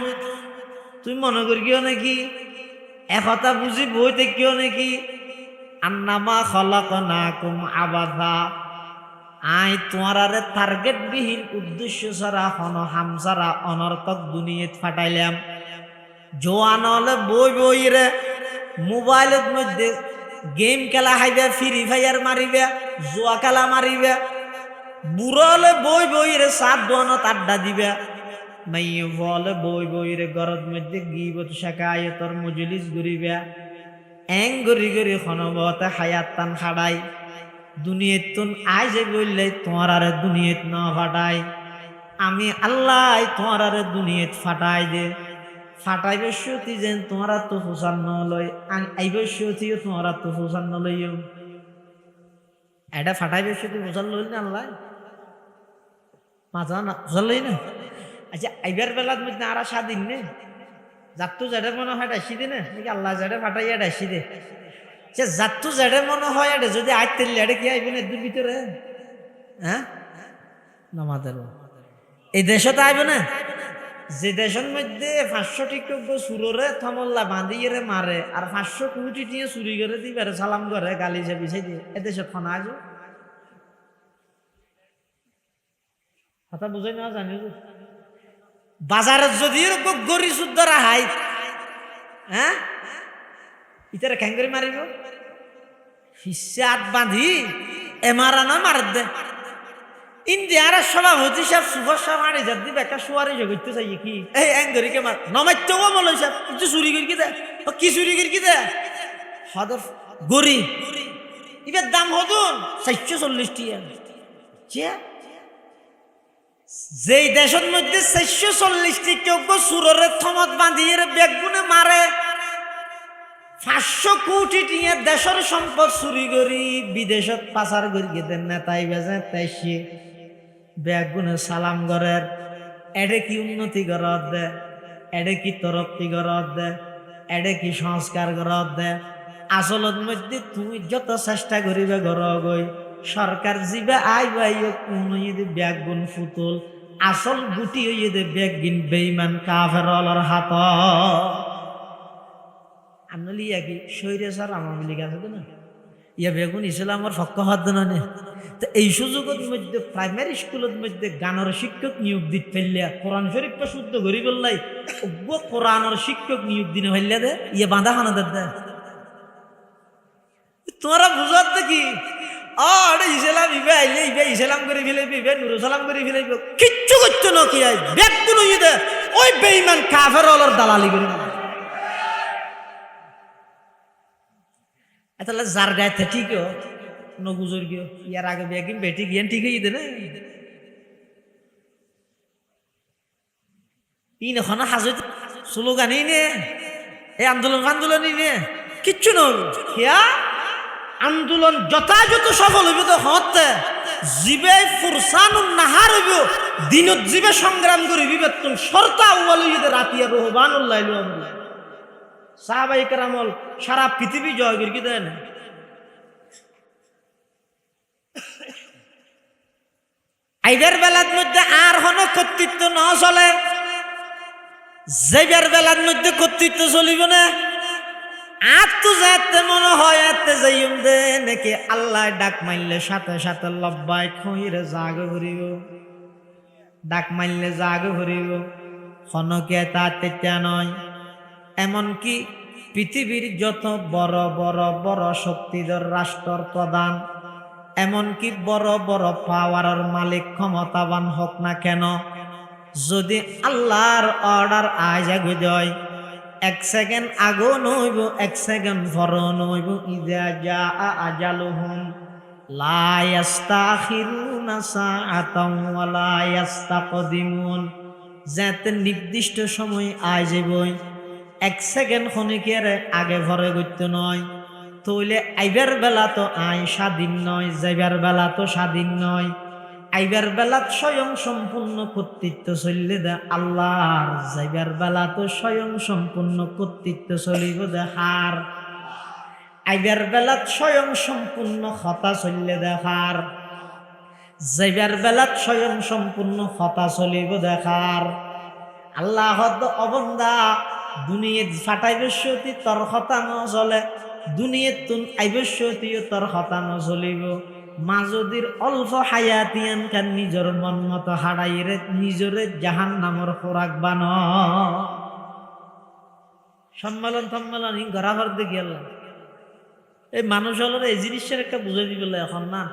তুমি মনে করিও নাকি একথা বুঝি বইতে কিও নাকি আন্নামা খলাকনাকুম আবাসা আই তোমারে টার্গেট বিহীন উদ্দেশ্য ছাড়া হন হাম ছাড়া অনর্থক দুনিয়াত ফাটাইলাম। জোয়ান হলে বই রে মোবাইলের মধ্যে গেম খেলা হাইবে ফ্রি ফায়ার মারিবে জুয়া খেলা মারিবে। বুড়ো হলে বই রে সাত দোয়ানত আড্ডা দিবে। মাইয়ে হলে বই রে ঘরের মধ্যে গিবত শাকায়তর মজলিস ঘুরিবে। এং গরি গরি খনবতে হায়াত টান খাড়াই দুনিয়াত তুন আই যে বললে তোমার আরে দুনিয়াত না ফাটাই আমি আল্লাহ তোমার আরে দুনিয়াত ফাটাই দে ফাটাইবে সতী যেন তোমার তো ফুসান ন লয় আইবে সতীও তোমার তো ফুসান ন লইও এটা ফাটাইবে সতী ফুসান লইল না আল্লাহ মাথা না ফুসান লই না। আচ্ছা আইবার বেলার মধ্যে আর স্বাধীন নে যাত্তু যেটা মনে হয় ডাইসি দে না নাকি আল্লাহ যেটা ফাটাইয়া ডাইসি দে সে যাত্তু যেটা মনে হয় এটা যদি আইতেলে এটা কি আইবেন এর ভিতরে হ্যাঁ নামাদের এই দেশত আইব না, যে দেশের মধ্যে 500 টিকব সুররে থমল্লা বাঁধিয়ে মারে আর 500 কোটি দিয়ে চুরি করে দিবে সালাম করে গালি যে বিছাই দিয়ে, এ দেশে খনা আজ কথা বুঝাই না জানি। বাজারের যদি গরি শুদ্ধরা হাই, হ্যাঁ ইতারে খ্যাঙ্গরি মারিব হিসাব বাঁধি এমারা না মার দে। ইন্ডিয়ার সভাপতি সাহেব সুভাষ সাহেব আড়ে যার দিবে একটা সুয়ারি জগিতে চাই কি এই অ্যাঙ্গরিকে মার নমাইতে মল সাহেব কিছু চুরি করি কি দে, কি চুরি করি কি দে হদর গরি ইবের দাম হদুন 440 টিয়া। যেই দেশের মধ্যে 440 টিকা সুরের থমত বাঁধিয়ে বেগুনে মারে 500 কোটি টিয়া দেশের সম্পদ চুরি করি বিদেশত পাচার করি গেতেন নেতাই বেজে তাইছে বেগুনে সালাম করের এডে কি উন্নতি করার দে, এডে কি তরক্কি করার দে, এডে কি সংস্কার করার দে। আসলত মধ্যে তুমি যত চেষ্টা করিবে ঘর গই সরকার জিবে আইবাই কোন বেগুন ফুতুল আসল গুটি হইয়ে দে বেগিন বেইমান কাফেরর হাত আমলি কি শৈরে স্যার আমার লিখে আছে তো না ইয়া বেগুন ইসলামর ফক্ক হাত না নে। তো এই সুযোগের মধ্যে প্রাইমারি স্কুলের মধ্যে গানের শিক্ষক নিয়োগ দিতে ফেললে কোরআন শরীফটা শুদ্ধ করি বললাই অজ্ঞ কোরআনের শিক্ষক নিয়োগ দিনে ফেললে দে ইয়ে বাঁধা খানা দে তোমরা বুঝার দেখি ইসলাম ইবে আইলে ইবে ইসলাম করে ফেলাইবে ইবে নুর সালাম করে ফেলাইবে কিচ্ছু করতো না কি আই ব্যাগ কোনো ইয়ে দে ওই বেঈমান কাফেরর দালালি করে তাহলে যার গায়ে ঠিক নগুজোর গিয়ে ইয়ার আগে বেগিন বেটি গিয়ে ঠিক হয়ে দে না ই নখন হাজত স্লোগানই নে এই আন্দোলনই নে কিচ্ছু নিয়া আন্দোলন যথাযথ সফল হইব তো হতে জীবে ফুরসানুন নাহার হইব দিনত জীবে সংগ্রাম করিবি বেতন শর্ত আউয়াল হইতে রাতিয়া রহবানুল্লাহ আমরা সাহাবায়ে কেরামল সারা পৃথিবী জয় করে কি দেন। আইবের বেলার মধ্যে আর হন কর্তৃত্ব ন চলে, যাইবার বেলার মধ্যে কর্তৃত্ব চলিব না। আর তো যাতে মনে হয় এতে যাইম দে নাকি আল্লাহ ডাক মারলে সাথে সাথে লব্বাই খইরে জাগ ভরিব, ডাক মারলে জাগ ভরিব হনকে তা তেতা নয়। এমনকি পৃথিবীর যত বড় বড় বড় শক্তিধর রাষ্ট্র প্রধান এমনকি বড় বড় পাওয়ারের মালিক ক্ষমতাবান হোক না কেন যদি আল্লাহর অর্ডার আজ আগে দেয় 1 সেকেন্ড আগো নইব 1 সেকেন্ড পরও নইব ইযা জাআ আজালুহুম লা ইস্তাখিরুনা সাআতাও ওয়া লা ইস্তাকদিমুন। যাতে নির্দিষ্ট সময় আয় যাবই 1 সেকেন্ড ক্ষণিকের আগে ভরে গইতে নয়। তইলে আইবার বেলা তো আয় স্বাধীন নয়, যাইবার বেলা তো স্বাধীন নয়। আইবার বেলা স্বয়ং সম্পূর্ণ কর্তৃত্ব চললে দে আল্লাহর, যাইবার বেলা তো স্বয়ং সম্পূর্ণ কর্তৃত্ব চলিব দে হার। আইবার বেলা স্বয়ং সম্পূর্ণ হতা চললে দে হার, যাইবার বেলা স্বয়ং সম্পূর্ণ হতা চলিব দে হার। আল্লাহ অবন্দা দুনিয়াত ফাটাইবস্যতি তোর হতা ন চলে, দুনিয়াত তুন আইবস্যতিও তোর হতা ন চলিব। মাজদির অল্প হায়াতিয়ান কান নিজর মন মতো হারাইরে নিজরে জাহান নামর খোরাক বান। সম্মেলন ঘরাঘর দিয়ে গেল এই মানুষ হল এই জিনিসের একটা বুঝাই দিবল এখন না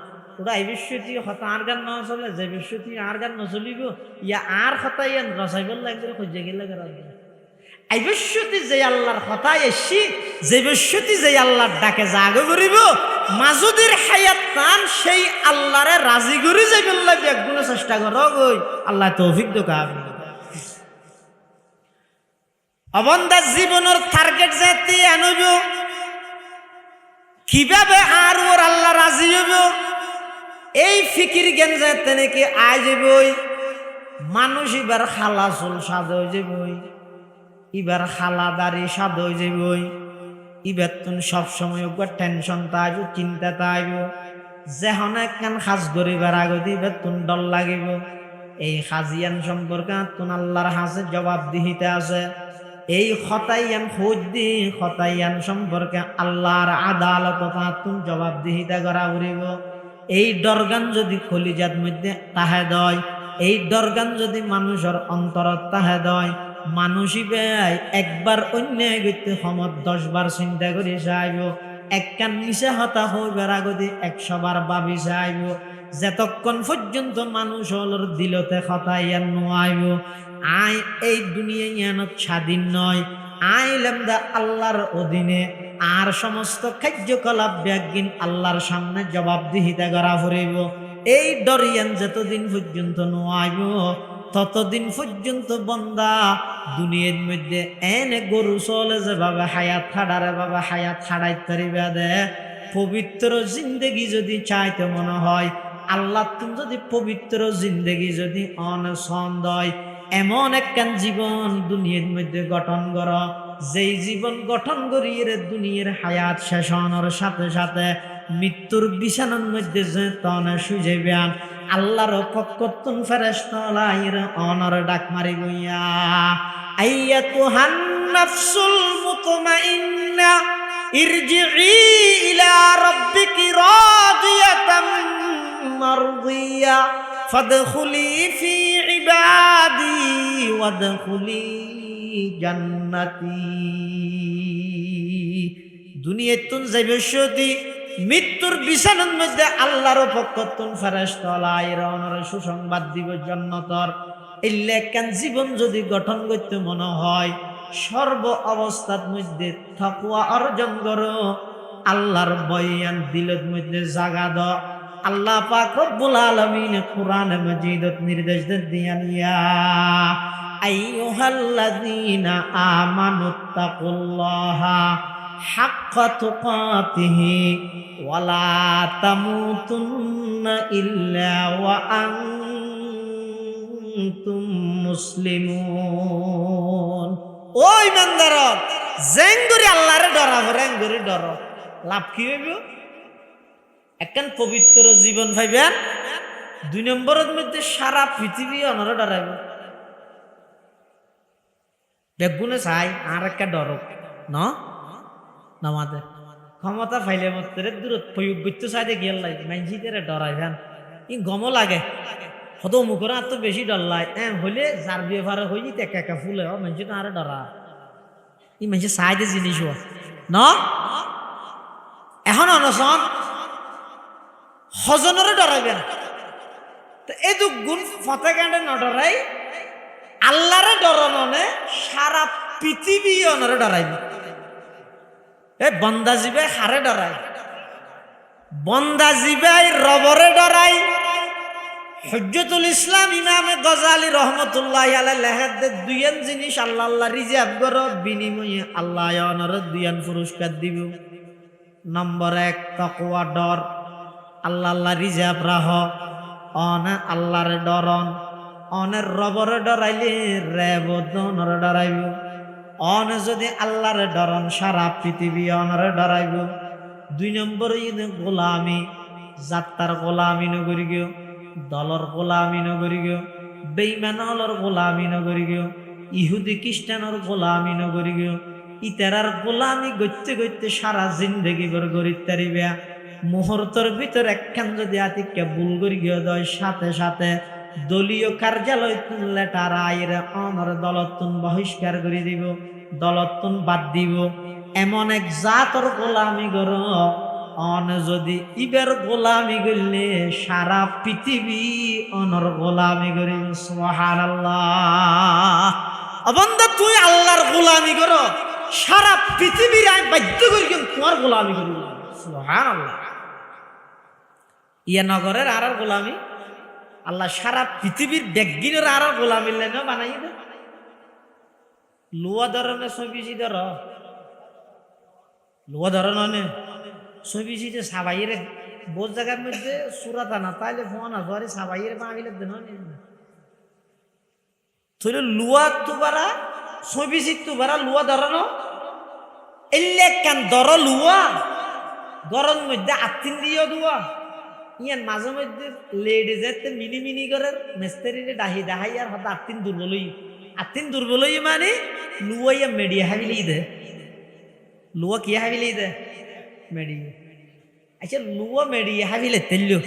ওরা আইবস্যতি হতা আর গান ন চলে, যে বস্যতি আর গান নচলিব ইয়া আর হতা ইয়ান রসাই বললে একদম খুঁজে গেলে আইবস্যতি যে আল্লাহর হতায় এসি যে বস্যতি যে আল্লাহর ডাকে জাগ করিব মাজুদির হায়াত নাম সেই আল্লাহরে রাজি করি যাই বললে একগুলো চেষ্টা কর গই আল্লাহ তৌফিক দোকা। অবন্দার জীবনের টার্গেট যাতে আনব কিভাবে আর ওর আল্লাহ রাজি হইব এই ফিকির জ্ঞান যাতে নাকি আয় যাবই। মানুষ এবার খালা চুল সাদ হয়ে যাবই, এবার খালা দাড়ি সাদ হয়ে যাবই, এবার তুমি সবসময় টেনশন তাইব চিন্তা তাইব, যেহন একখান সাজ করিবার আগত এবার তুমি ডর লাগিব। এই খাজিয়ান সম্পর্কে তুন আল্লাহর হাতে জবাবদিহিতে আছে। এই খতাইয়ান খুদ্দি খতাইয়ান সম্পর্কে আল্লাহর আদালত তুন জবাবদিহিতা করা উড়িব। এই ডরগান যদি কলিজাত মধ্যে তাহে দয়, এই ডরগান যদি মানুষের অন্তরত তাহে দয়, মানুষই বেয় একবার অন্যায় করতে সমত 10 বার চিন্তা করে চাইব, একখান মিশা হতা হইবার আগতে 100 বার ভাবি চাইব। যতক্ষণ পর্যন্ত মানুষ হলর দিলতে খতাইয়ান নোয়াইব, আই এই দুনিয়া ইয়ানত স্বাধীন নয়, আইলাম দা আল্লাহর অধীনে। আর সমস্ত কার্যকলাপ ব্যাগিন আল্লাহর সামনে জবাবদিহিতা করা ফুরিব। এই ডরিয়ান যতদিন পর্যন্ত নোয়াইব ততদিন পর্যন্ত বন্দা দুনিয়ার মধ্যে এনে গরু চলে যেভাবে হায়াত ছাড়ারে বাবা হায়াত ছাড়াই তারিবা দে। পবিত্র জিন্দেগি যদি চাইতে মনে হয়, আল্লাহ তুমি যদি পবিত্র জিন্দেগি যদি অনছন্দ হয়, এমন একখান জীবন দুনিয়ার মধ্যে গঠন কর, যেই জীবন গঠন করিয়ে দুনিয়ার হায়াত শেষ হওয়ার সাথে সাথে মৃত্যুর বিছানার মধ্যে যে তনে সুজে বিয়ান আল্লাহর পক্ষতুন ফেরেশতালাইর অনর ডাক মারি গইয়া, আইয়াতুহান নাফসুল মুতমাইন্না ইরজিই ইলা রাব্বিকি রাদিয়াতাম মারদিয়া ফাদখুলি ফি ইবাদি ওয়াদখুলি জান্নাতি। দুনিয়াতুন যাইবে সদি মৃত্যুর বিছানার মধ্যে আল্লাহর পক্ষতুন ফেরেশতালাইর অনর সুসংবাদ দিব জান্নাতর। ইল্লে কান জীবন যদি গঠন করতে মনে হয়, সর্ব অবস্থার মধ্যে তাকওয়া অর্জন করো, আল্লাহর বয়ান দিলের মধ্যে জাগা দাও। আল্লাহ পাক রব্বুল আলামিন কোরআনে মাজিদত নির্দেশ দেন দিয়া, আইয়ুহাল্লাযীনা আমানুত্তাকুল্লাহা হাক্কা তুকাতিহি ওয়া লা তামুতুন্না ইল্লা ওয়া আনতুম মুসলিমুন। ওই ইমানদার জেঙ্গুরি আল্লাহরে ডরাবো, রেঙ্গুরি ডর, লাভ কি হইব? একখান পবিত্র জীবন পাইবেন। 2 নম্বরের মধ্যে সারা পৃথিবী অনরে ডরাইব। বেগুনে চাই আর একটা ডরক নামাতে ক্ষমতা ফাইলে মতে দূরত প্রয়োগ করতে চাই দে গেল মাইনসিতে ডরাইবেন। ই গম লাগে হতো মুখর আর তো বেশি ডর লাই হইলে যার বিয়ে ভাড়া হয়ে যেতে একা একা ফুলে মানুষ তো আরে ডরা। ই মানুষ চাই দে জিনিস ন এখন অনশন হজনরে ডরাইবেন। তো এই তো গুণ ফতে কাণ্ডে নডরাই আল্লাহরে ডরানো সারা পৃথিবী অনরে ডরাইবে। এ বন্দা জীবে হারে ডরাই, বন্দা জীবে রবরে ডরাই। হুজ্জতুল ইসলাম ইমামে গজালি রহমতুল্লাহ আলাইহি লেখেন দুইয়ান জিনিস আল্লাহ আল্লাহ রিজার্ভ করো, বিনিময়ে আল্লাহ অনরে দুইয়ান পুরস্কার দিব। নম্বর 1 তাকওয়া ডর, আল্লাহ আল্লাহ রিজার্ভ রাহ, অন আল্লাহর ডরন, অনের রবরে ডরাইলে রেবদনরে ডরাইব। অন যদি আল্লাহর ডরন সারা পৃথিবী অনরে ডরাইব। 2 নম্বর গোলামি, যাত্রার গোলামি নগরি গিয়ে, দলর গোলামি নগরি গিয়ে, বেঈমানর গোলামি নগরি গিয়ে, ইহুদি খ্রিস্টানের গোলামি নগরি গিয়ে, ইতারার গোলামি গইতে গইতে সারা জিন্দেগি ভর গরিব তারিবে। মুহূর্তের ভিতর একখান যদি আতিকে ভুল করি গিয়ে দেয়, সাথে সাথে দলীয় কার্যালয় তুন লেটার আইর অনর দলতুন বহিষ্কার করে দিব, দলতুন বাদ দিব। এমন এক জাতর গোলামি গর অন যদি ইবের গোলামি করলে সারা পৃথিবী অনর গোলামি করি। সুবহানাল্লাহ। অবন্দা তুই আল্লাহর গোলামি কর, সারা পৃথিবীর আমি বাধ্য করি কিন্তু তোমার গোলামি করি। সুবহানাল্লাহ। ইয়া নগরের আর গোলামি আল্লাহ সারা পৃথিবীর ব্যাগিনের আর গোলামি লেন বানাই দে। লুয়া ধরনের ছবিজি ধর, লুয়া ধরনের ছবিজিতে সাবাইয়ের বোঝ জায়গার মধ্যে সুরাত আনা তাইলে ফোন আসবারে সাবাইয়ের বাঙালি দেন তুই লুয়া তুবারা ছবিজি তুবারা লুয়া ধরানো এলে কেন ধর লুয়া গরম মধ্যে আত্মিন দিয়ে দুয়া ইয়ান মাঝে মধ্যে লেডি যেতে মিনি মিনি করে মেস্তারিরে ডাহি ডাহাই আর হয়তো আত্মিন দুর্বলই মানে লুয়াইয়া মেডিয়া হাবিলেই দে লুয়া কি হাবিলেই দে মেডিয়া আচ্ছা লুয়া মেডিয়া হাবিলে তেল্লো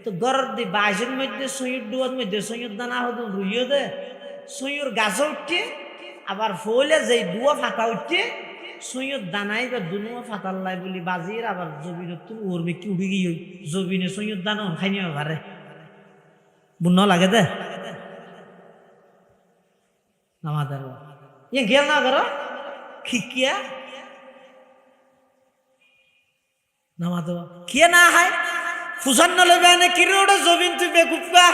তো গরর দি বাইশের মধ্যে সৈয়দ ডুয়ার মধ্যে সৈয়দ দানা হতো রুইও দে সৈয়র গাছও উঠছে আবার ফলে যে ডুয়া ফাটা উঠছে সৈয়দ দানাই বা দুনুয়া ফাটাল্লাই বলি বাজির আবার জবিনে তুমি ওর ব্যক্তি উড়ি গিয়ে জবিনে সৈয়দ দানা খাই নিয়ে পারে বুন লাগে দে আমাদের ইয়ে গেল না করো খিকিয়া নামাজ কে না হয় ফুসান্ন লবে না কিরে ওটা জবিন তুই বেকুফা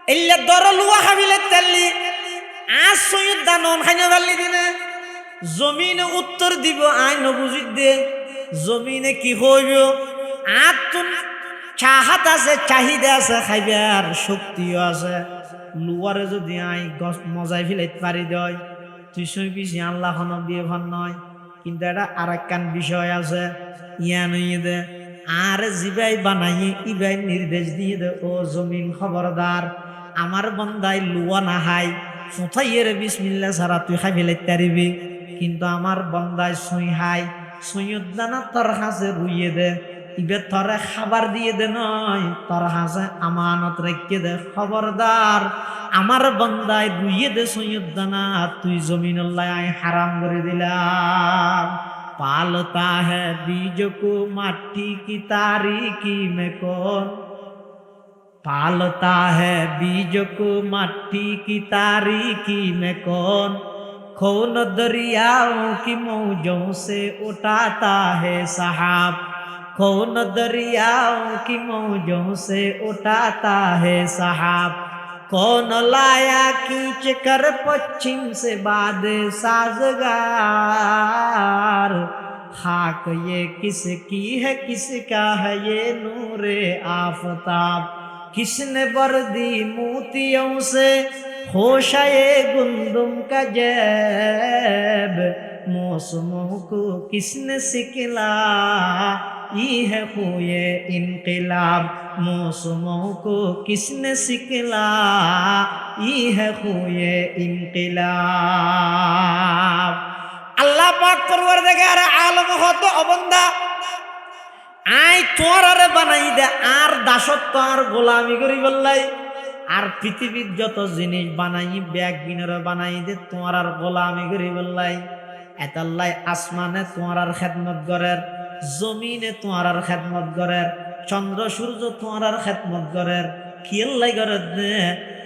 এল্লা দর লুয়া হাবিলে তেললি আজ সৈয়দ দানন খাইনা পারলি দিনে জমিনে উত্তর দিব আইন বুঝিত দে জমিনে কি হইব আর তুন চাহাত আছে চাহিদা আছে খাইবার শক্তিও আছে লুয়ারে যদি আই মজাই ফেলাইত পারি দেয় তুই সই পিছি আল্লাহ খনক দিয়ে ভাল নয় কিন্তু এটা আর একখান বিষয় আছে ইয়ান দে আর জিবাই বানাই ইবাই নির্দেশ দিয়ে দে ও জমিন খবরদার আমার বন্দাই লুয়া না হাই ফুথাইয়ের বিসমিল্লা ছাড়া তুই খাই ফেলাইতে পারিবি কিন্তু আমার বন্দায় সই হাই সৈয়দানা তোর হাসে রুইয়ে দে ইবে তোরে খাবার দিয়ে দে নয় তোর হাসে আমানত রেখে দে খবরদার আমার বন্দায় রুইয়ে দে সৈয়দানা তুই জমিনুল্লাহ আই হারাম করে দিলাম পালতা है बीज को माटी की तारीकी में कौन पालता है बीज को माटी की तारीकी में कौन दरियाओं की मौजों से उठाता है सहाब कौन दरियाओं की मौजों से उठाता है सहाब कौन लाया खींच कर पश्चिम से बाद साजगार खाक ये किसकी है किसका है ये नूरे आफताब किसने बर्दी मोतियों से होशाए गुंदुम का जैब मौसमों को किसने सिखला ये है खोए इनकलाब मौसमों को किसने सिखला ये है खोए इनकलाब अल्लाह पाक परवरदिगार आलम हतो अबंदा আই তোরারে বানাই দে আর দাসত্ব আর গোলামি করি বললাই আর পৃথিবীর যত জিনিস বানাই ব্যাগ বিনরে বানাই দে তোমার আর গোলামি করি বললাই এতাল্লাই আসমানে তোমার আর খেদমত করের জমিনে তোমার আর খেদমত করের চন্দ্র সূর্য তোমার আর খেদমত করের কিল্লাই করের দে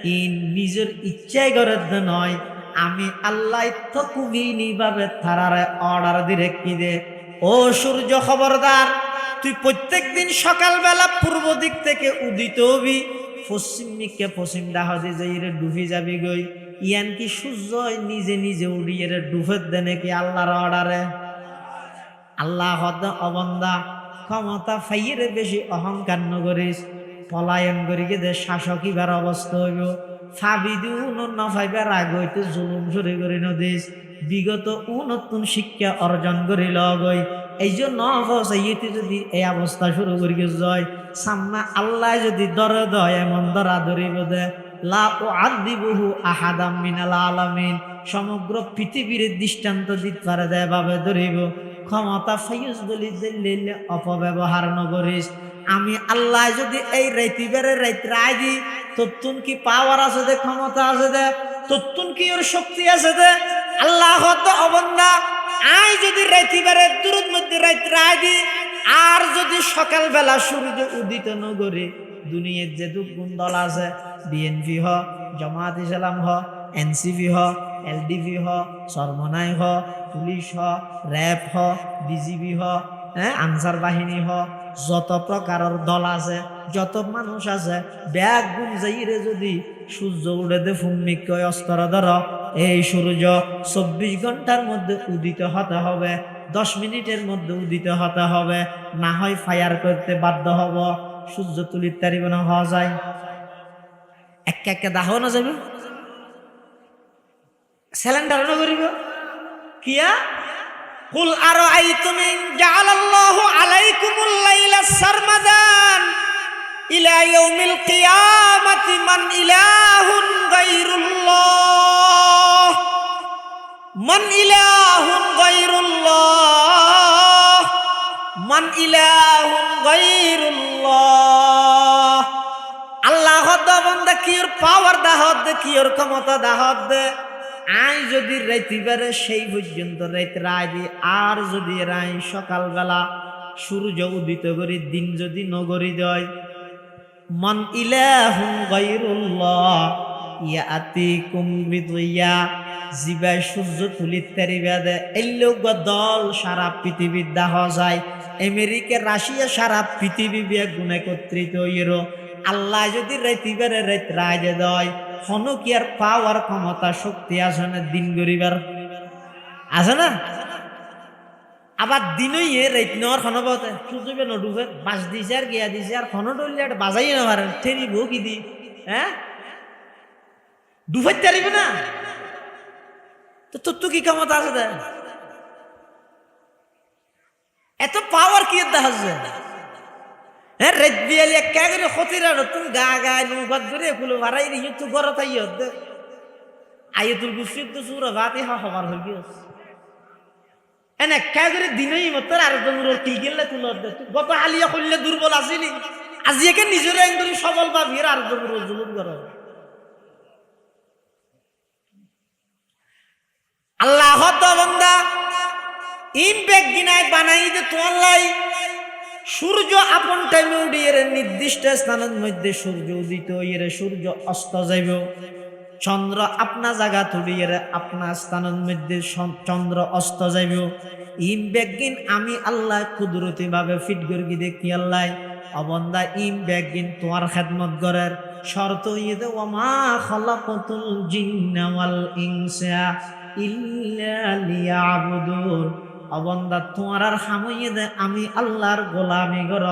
ই নিজের ইচ্ছায় করের দে নয় আমি আল্লাহ তকুবিনি ভাবে তারারে অর্ডার দিয়ে কি দে ও সূর্য খবরদার তুই প্রত্যেক দিন সকালবেলা পূর্ব দিক থেকে উদিত হবি পশ্চিম দিকে পশ্চিম দাহজে যাইরে ডুবে যাবি গই ইয়ান কি সূর্য নিজে নিজে উড়িয়ে ডুবের দে নাকি আল্লাহর অর্ডারে আল্লাহ হদ অবন্দা ক্ষমতা ফাইয়ের বেশি অহংকার নগরিস পলায়ন করি দে শাসক ইবার অবস্থা হইব ফাবিদু নফাইবার আগ হইতে জুলুম শুরু করি নদিস বিগত নতুন শিক্ষা অর্জন করি লগই এই জন্য নফসাইতে যদি এই অবস্থা শুরু করি যায় সামনা আল্লাহ যদি দরে দয় এমন দরা ধরিব দে লা উআযিবুহু আহাদাম মিনাল আলামিন সমগ্র পৃথিবীর দৃষ্টান্ত দিতে পারে দেয় ভাবে ধরিব ক্ষমতা ফাইজ বলি দিল্লে অপব্যবহার নগরিস আমি আল্লাহ যদি এই রাইতিবারে রাইত রায় দি ততুন কি পাওয়ার আছে দে ক্ষমতা আছে দে ততুন কি ওর শক্তি আছে দে আল্লাহ হত অবন্দা আই যদি রাইতিবারে দুরুদ মধ্যে রাইত রায় দি আর যদি সকালবেলা সূর্য উদিত নগরে দুনিয়ার যে দুগুণ দল আছে বিএনপি হ জামাত ইসলাম হ এনসিপি হ এলডিপি হ সরমনাই হ পুলিশ হ র্যাব হ বিজিবি হ আনসার বাহিনী হ যত প্রকারের দল আছে যত মানুষ আছে ব্যাগ গুণ যাইরে যদি সূর্য উড়ে দে ফুমিক অস্তর ধর এই সূর্য 24 ঘন্টার মধ্যে উদিত হতে হবে 10 মিনিটের মধ্যে উদিত হতে হবে না হয় ফায়ার করতে বাধ্য হব সূর্য তুলির তারিব না হওয়া যায় এক এক দাহ না যাবে সিলিন্ডার না করিব কিয়া কুল আরাআইতুম ইন জাআলাল্লাহু আলাইকুমুল লাইলা সারমাদান ইলা ইয়াউমিল কিয়ামাতি মান ইলাহুন গায়রুল্লাহ, মান ইলাহুন গায়রুল্লাহ, মান ইলাহুন গায়রুল্লাহ। আল্লাহ বান্দা কিওর পাওয়ার দাহত দে, কিওর ক্ষমতা দাহত দে। আই যদি রাইতিবারে সেই পর্যন্ত রাইত রায় দি, আর যদি রাই সকালবেলা সূর্য উদিত করি দিন যদি নগরী দেয়, মান ইলাহুন গায়রুল্লাহ ইয়াতিকুম বিদিয়া, জিবাই সূর্য তুলিত তারিবা দে। এই লোক দল সারা পৃথিবীর দাহ যায়, আমেরিকা রাশিয়া সারা পৃথিবী বিয়ে গুণ একত্রিত হইর। আল্লাহ যদি রাইতিবারে রাইত রায় দে দয়, হনো কি আর পাওয়ার ক্ষমতা শক্তি আছে না দিন গরিবার আছে না? আবার দিনই রাইত নেওয়ার খনবতে সুযোগে নডুবে বাস দিছে আর গিয়া দিছে আর খন ডলিয়ে বাজাই না পারে ঠেরি বউ কি দি, হ্যাঁ ডুবাইতে পারিবে না? তো তোর তো কি ক্ষমতা আছে দে? এত পাওয়ার কি দেখা যায়? হ্যাঁ রেত বিয়ালি একা করে ক্ষতির আর তুমি গা গায় নৌকাত ধরে ফুলো ভাড়াই দিয়ে তুই ঘরে তাই দে আইয়ে তোর গুছিয়ে তো সুরা ভাতে হবার হয়ে গিয়েছে। এনে একা করে দিনই মতো আর তোর কি গেলে তুল দে। গত আলিয়া করলে দুর্বল আসিনি, আজি একে নিজের একদম সবল পাবি আর তোর জুলুম করো। আল্লাহ বান্দা ইম বেগ গিনায় বানাই দে তোমার লাই। সূর্য আপন টাইমে উঠিয়ে নির্দিষ্ট স্থানের মধ্যে সূর্য উদিত হইয়ে সূর্য অস্ত যাইব, চন্দ্র আপনা জায়গা তুলিয়ে আপনা স্থানের মধ্যে চন্দ্র অস্ত যাইব। ইম বেগিন আমি আল্লাহ কুদরতি ভাবে ফিট করি দেখি আল্লাহ অবন্দা ইম বেগিন তোমার খেদমত করার শর্ত ইয়ে দে ওমা খালাকাতুল জিন্না ওয়াল ইনসা ইল্লা লিয়াবুদুন। অবন্দা তোমার আর হামইয়ে দে আমি আল্লাহর গোলামি কর।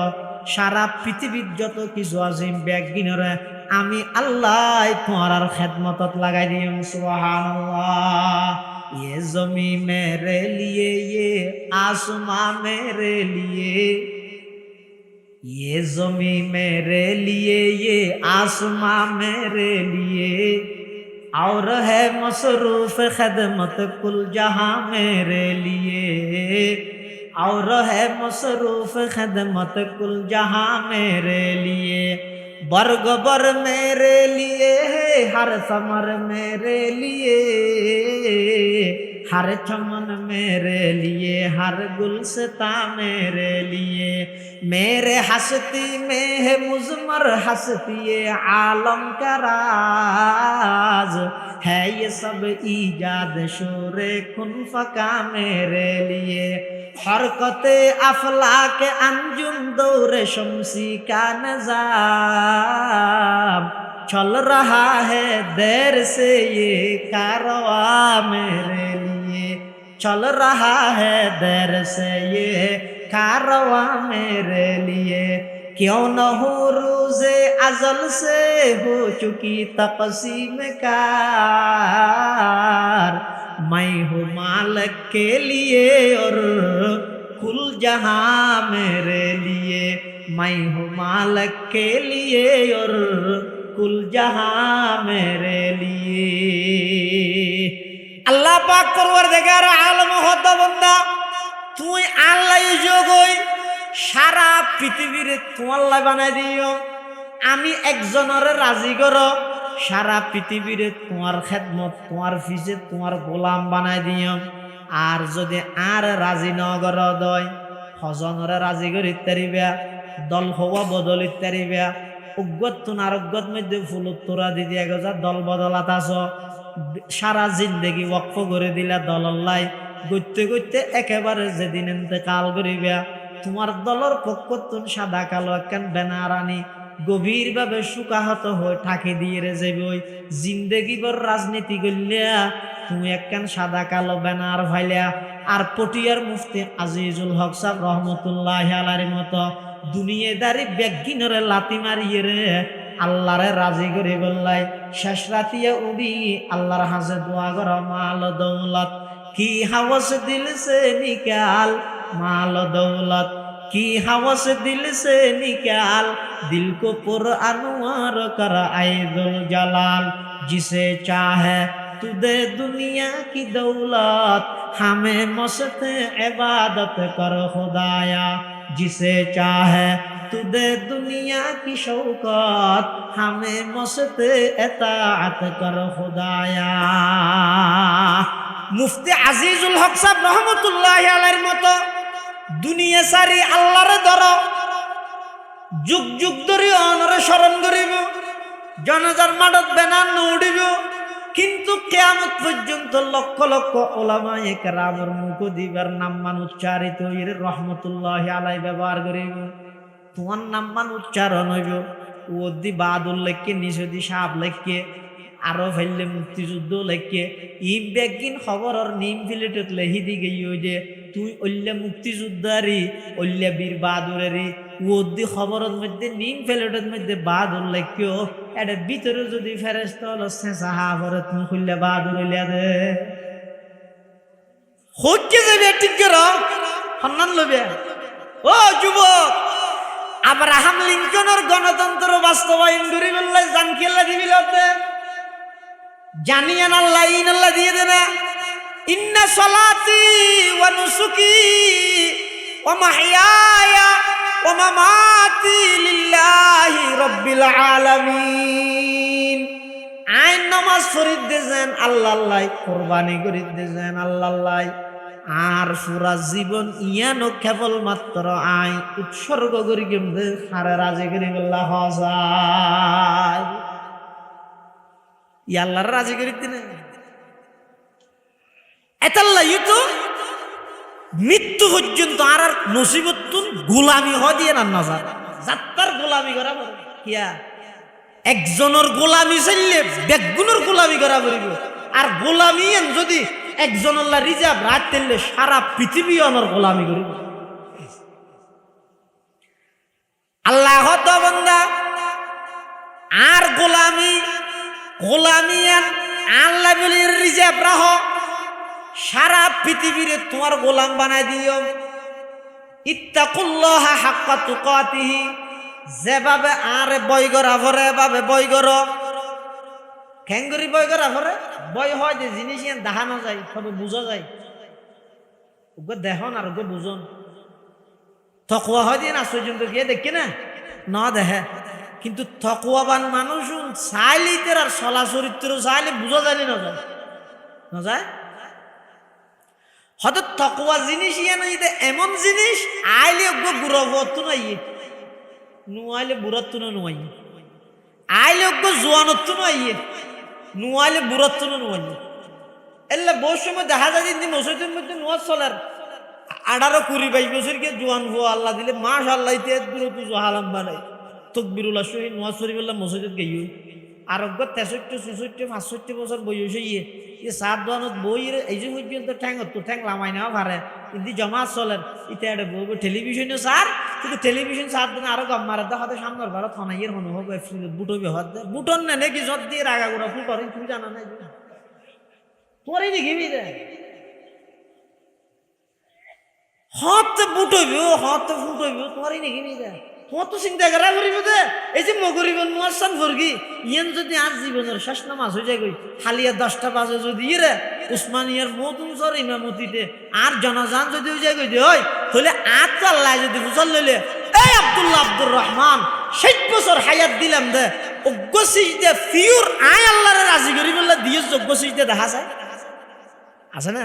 সারা পৃথিবীর যত কিছু আছে ব্যাগিনরে আমি আল্লাহ তোমার আর খেদমতত লাগাই দিম। সুবহানাল্লাহ। ये जमी मेरे लिए ये आसमां मेरे लिए, ये जमी मेरे लिए ये आसमां मेरे लिए, और है मसरूफ खदमत कुल जहां मेरे लिए, और है मसरूफ खदमत कुल जहां मेरे लिए। बर्ग बर मेरे लिए हर समर मेरे लिए, हर चमन मेरे लिए हर गुलसता मेरे लिए। मेरे हस्ती में है मुजमर हस्ती आलम का राज, है ये सब ईजाद शोरे कुन फका मेरे लिए। हरकते अफलाक अंजुम दौरे शमसी का निज़ाम, चल रहा है देर से ये कारवा मेरे लिए, चल रहा है देर से ये कारवा मेरे लिए। क्यों न हो रोज़े अज़ल से हो चुकी तक़सीम कार, मैं हूँ मालिक के लिए और कुल जहां मेरे लिए, मैं हूँ मालिक के लिए और कुल जहां मेरे लिए। अल्लाह पाक परवरदिगार आलम होता बंदा তুই আল্লাহ যোগই সারা পৃথিবীর তোমাল্লা বানাই দিও। আমি একজনের রাজি কর সারা পৃথিবীর তোমার খেদমত তোমার ফিজে তোমার গোলাম বানাই দিও। আর যদি আর রাজি ন কর দয় হজনরে রাজি করি তারিবা, দল হওয়া বদল ইত্যারিবা, উগ্গত তুন আরোগ্যত মধ্যে ফুলত তোরা দি দিয়া গজা দল বদলাত আস। সারা জিন্দেগি ওয়াকফ করে দিলা দলল্লাই গইতে গইতে একেবারে যেদিন ইন্তেকাল করিবা তোমার দলের পক্ষ তুন সাদা কালো একখান ব্যানার আনি গভীরভাবে সুকাহত হয়ে ঠাকি দিয়ে রে যাবই। জিন্দেগি বর রাজনীতি করলিয়া তুমি একখান সাদা কালো ব্যানার ভাইলিয়া আর পটিয়ার মুফতি আজিজুল হক সাহেব রহমতুল্লাহি আলাইহির মতো দুনিয়াদারি ব্যাগিনরে লাতি মারিয়ে রে আল্লাহরে রাজি করে বললাই। শেষ রাতিয়া উড়ি আল্লাহর হাজে দোয়া কর মাল দৌলত কি হাওস দিল সে নিকাল মাল দৌলত, की हवस दिल से निकाल दिल को पुर अनवार कर ऐदुल जलाल जिसे चाहे तू दे दुनिया की दौलत हमें मस्त इबादत कर खुदाया जिसे चाहे तू दे दुनिया की शौकत हमें मस्त इताअत कर खुदाया। मुफ्ती আজিজুল হক সাহেব রহমতুল্লাহি আলাইহির মতো দুনিয়া সারি আল্লাহরে ধরো যুগ যুগ ধরে অনরে স্মরণ করিব জনজার মাঠত বেনার নৌড়িব কিন্তু কিয়ামত পর্যন্ত লক্ষ লক্ষ উলামায়ে কেরামের মুখ দিবার নাম মান উচ্চারিত হইরে রহমতুল্লাহি আলাইহি ব্যবহার করিব তোমার নাম মান উচ্চারণ হইব ওদি বাদুল লেখকে নিষদি সাপ লেখকে আরো ফেললে মুক্তিযুদ্ধ লেখকে ইম বেগিন খবরের নিম প্লেটত লেহি দি গইও যে তুই অল্লে মুক্তিযোদ্ধারি অল্লে বীর বাহাদুরেরি ওদি খবরের মধ্যে নিম প্লেটের মধ্যে বাহাদুর লেখিও এটা ভিতরে যদি ফেরেশতা হলো শেষা হাবরে তুমি খুললে বাহাদুর হইলা দে হচ্ছে যাবে ঠিক করো সম্মান লবে ও যুবক আব্রাহাম লিঙ্কনের গণতন্ত্র বাস্তবায়ন করি বললে জান কেলা দিবি লতে জানিয়েন আল্লাহ ইন আল্লাহ দিয়ে দেবে ইন্না সলাতি ওয়া নুসুকি ওয়া মাহইয়ায়া ওয়া মামাতি লিল্লাহি রাব্বিল আলামিন আইন নামাজ পড়িতে দেন আল্লাহ আল্লাহ কুরবানি করিতে দেন আল্লাহ আল্লাহ আর পুরা জীবন ইয়ানো কেবল মাত্র আই উৎসর্গ করি কেমনে হারে রাজি করি বললা হসাই ই আল্লাহর রাজি করি দিনে এতাল্লাহ ইতো মৃত্যু পর্যন্ত আর নসিবতুন গোলামি হয় দিয়ে না নজর যাত্রার গোলামি করা বলে কিয়া একজনের গোলামি চাইলে বেগুনের গোলামি করা বলিব আর গোলামি যদি একজন আল্লাহ রিজার্ভ রাত তেললে সারা পৃথিবী আমার গোলামি করিব আল্লাহ তো বান্দা আর গোলামি আল্লাহ বলি রিজার্ভ রাহ সারা পৃথিবীরে তোমার গোলাম বানাই দিও ইত্তাকুল্লাহ হাক্কা তুকাতিহি যেভাবে আরে বই করা ভরে এভাবে বই কর খেঙ্গুরি বই করা ভরে বই হয় যে জিনিস দেখানো যায় সবে বোঝা যায় ওকে দেখুন আর ওকে বুঝুন তকুয়া হয় দিয়ে না সৈজন্ত গিয়ে দেখি না দেখে কিন্তু তকুয়াবান মানুষ চাইলে আর চলা চরিত্র চাইলে বোঝা যায় না যায় না যায় হয়তো তকুয়া জিনিস ইয়ে না এমন জিনিস আইলে ওকে বুড়ো হতো না ইয়ে নুয়াইলে বুড়াত্তু না নুয়াইয়ে আইলে ওকে জোয়ানত্তু না ইয়ে নুয়াইলে বুড়াত্তু না নুয়াইয়ে এলে বহু সময় দেখা যায় যে মসজিদের মধ্যে নোয়া চলার 18-20 বছর কে জোয়ান হো আল্লাহ দিলে মাশাআল্লাহ ইতে দূরত জহালাম বানাই তকবিরুল্লাহ শহীদ নোয়া শরীফুল্লাহ মসজিদত গইও আর ওকে 63-64-65 বছর বয়স ইয়ে সাত দোয়ানত বইয়ের এই যে পর্যন্ত ঠ্যাং লামাই নেওয়া পারে কিন্তু জমা চলেন ইতে একটা বউ টেলিভিশনে সার কিন্তু টেলিভিশন সার দিন আরো গম মারা হয়তো সামনের ভারত হনাইয়ের হনু হোক বুটবি হত বুটন না নাকি যত দিয়ে রাগা গুড়া ফুটর তুমি জানা নাই তোরই নাকি হত বুটবি হত ফুটবি তোরই নাকি তোমার তো চিন্তা করা করিব দে এই যে মগরিব মুয়াসান ফরগি ইয়েন যদি আজ জীবনের শেষ নামাজ হয়ে যায় গই হালিয়া 10টা বাজে যদি ইরে উসমানিয়ার মতুন সর ইমামতিতে আর জনজান যদি হয়ে যায় গই হয় তাহলে আজ তো আল্লাহ যদি বুঝল লইলে এই আব্দুল্লাহ আব্দুর রহমান 60 বছর হায়াত দিলাম দে অজ্ঞ সিজদে ফিউর আয় আল্লাহর রাজি করি বললে দিয়ে যোগ্য সিজদে দেখা যায় আছে না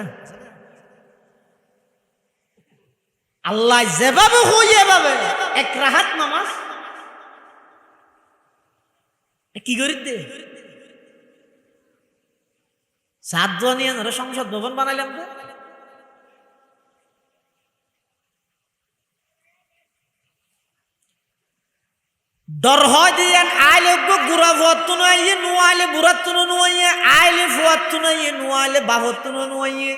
আল্লাহ যেভাবে হই এভাবে এক রাহাত নামাজ কি করি দে সাত জনিয়া সংসদ ভবন বানাইলাম তো ডর হয় দিয়ে আইলে গুড়া ভুয়াত্তু নয় নুয়াইলে বুড়াত্তু নুয়াইয়ে আইলে ফুয়াত্তু নয় নুয়াইলে বাবত্তু নুয়াইয়ে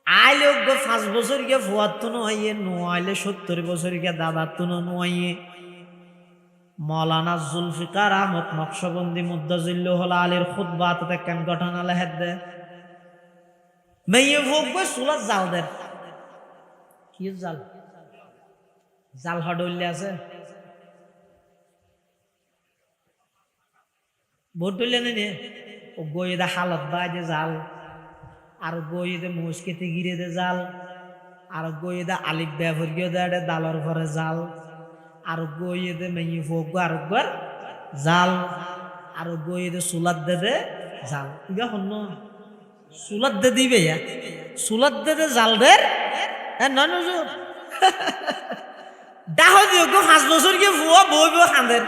আইলে 5 বছর গিয়ে ফুয়াত্তু নয় নুয়াইলে 70 বছর গিয়ে দাদাত্তু নয় মৌলানা জুলফিকার আহমদ নকশবন্দি মুদ্দাজিল্লাহুল আলীর খুতবাতে কেন ঘটনা লেখে দে মেয়ে ভোগ সুলাত জাল দে কি জাল জাল হডলে আছে ভোট ধরলে নেই ও গইদা হালত বাজে জাল আর গইদে মুসকেতে গিরে দে জাল আর গইদা আলিফ ব্যবহার গিয়ে দে দালর ঘরে জাল আর গইদে মেয়ে ফোক আর জাল আর গইদে সুলাদ দে জাল ইগা হন সুলাদ দে দিবে সুলাদ দে জাল দের নয় নজর ডাহ দিও কেউ 5 বছর গিয়ে ভুয়া বই বই খাঁদের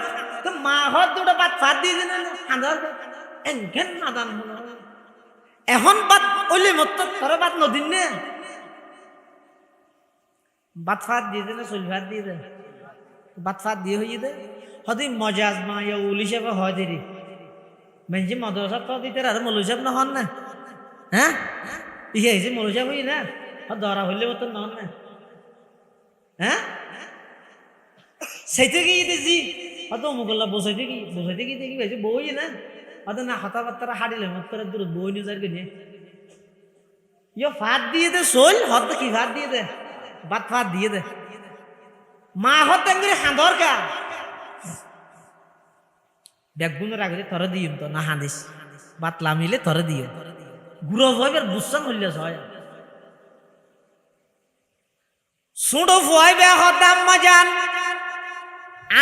তো মা হত দুটো বাদ ফাঁদ দিয়ে দিন খাঁদার এনখেন নাদান হলো এখন বাদ ওইলে মত তোর বাদ নদীন নে বাদ ফাঁদ দিয়ে দে না চল ফাঁদ দিয়ে দে বাদ ফাঁদ দিয়ে হয়ে দে হদি মজাজ মা ইয়া উল হিসাবে হয় দেরি মেনজি মদরসা তো দিতে আর মৌল হিসাব না হন না হ্যাঁ ইয়ে হয়েছে মৌল হিসাব হই না ধরা হইলে মতো নন না হ্যাঁ সেইতে গিয়ে দিছি হয়তো মুগল্লা বসাইতে গিয়ে দেখি ভাইছে বই না হয়তো না কথাবার্তা হারিলে মত করে দূর বই নিয়ে যাবে নিয়ে ইয়ে ফাঁদ দিয়ে দে শোল হয়তো কি ফাঁদ দিয়ে দে বাদ ফাঁদ দিয়ে দে মা হত করে হাঁদর কা ব্যাগুনের আগে তরে দিম তো না হাঁদিস বাত লামিলে তরে দিও গুড়ো ভয় বুঝছান হইলে হয় সুড়ো ভয় বে হতাম মজান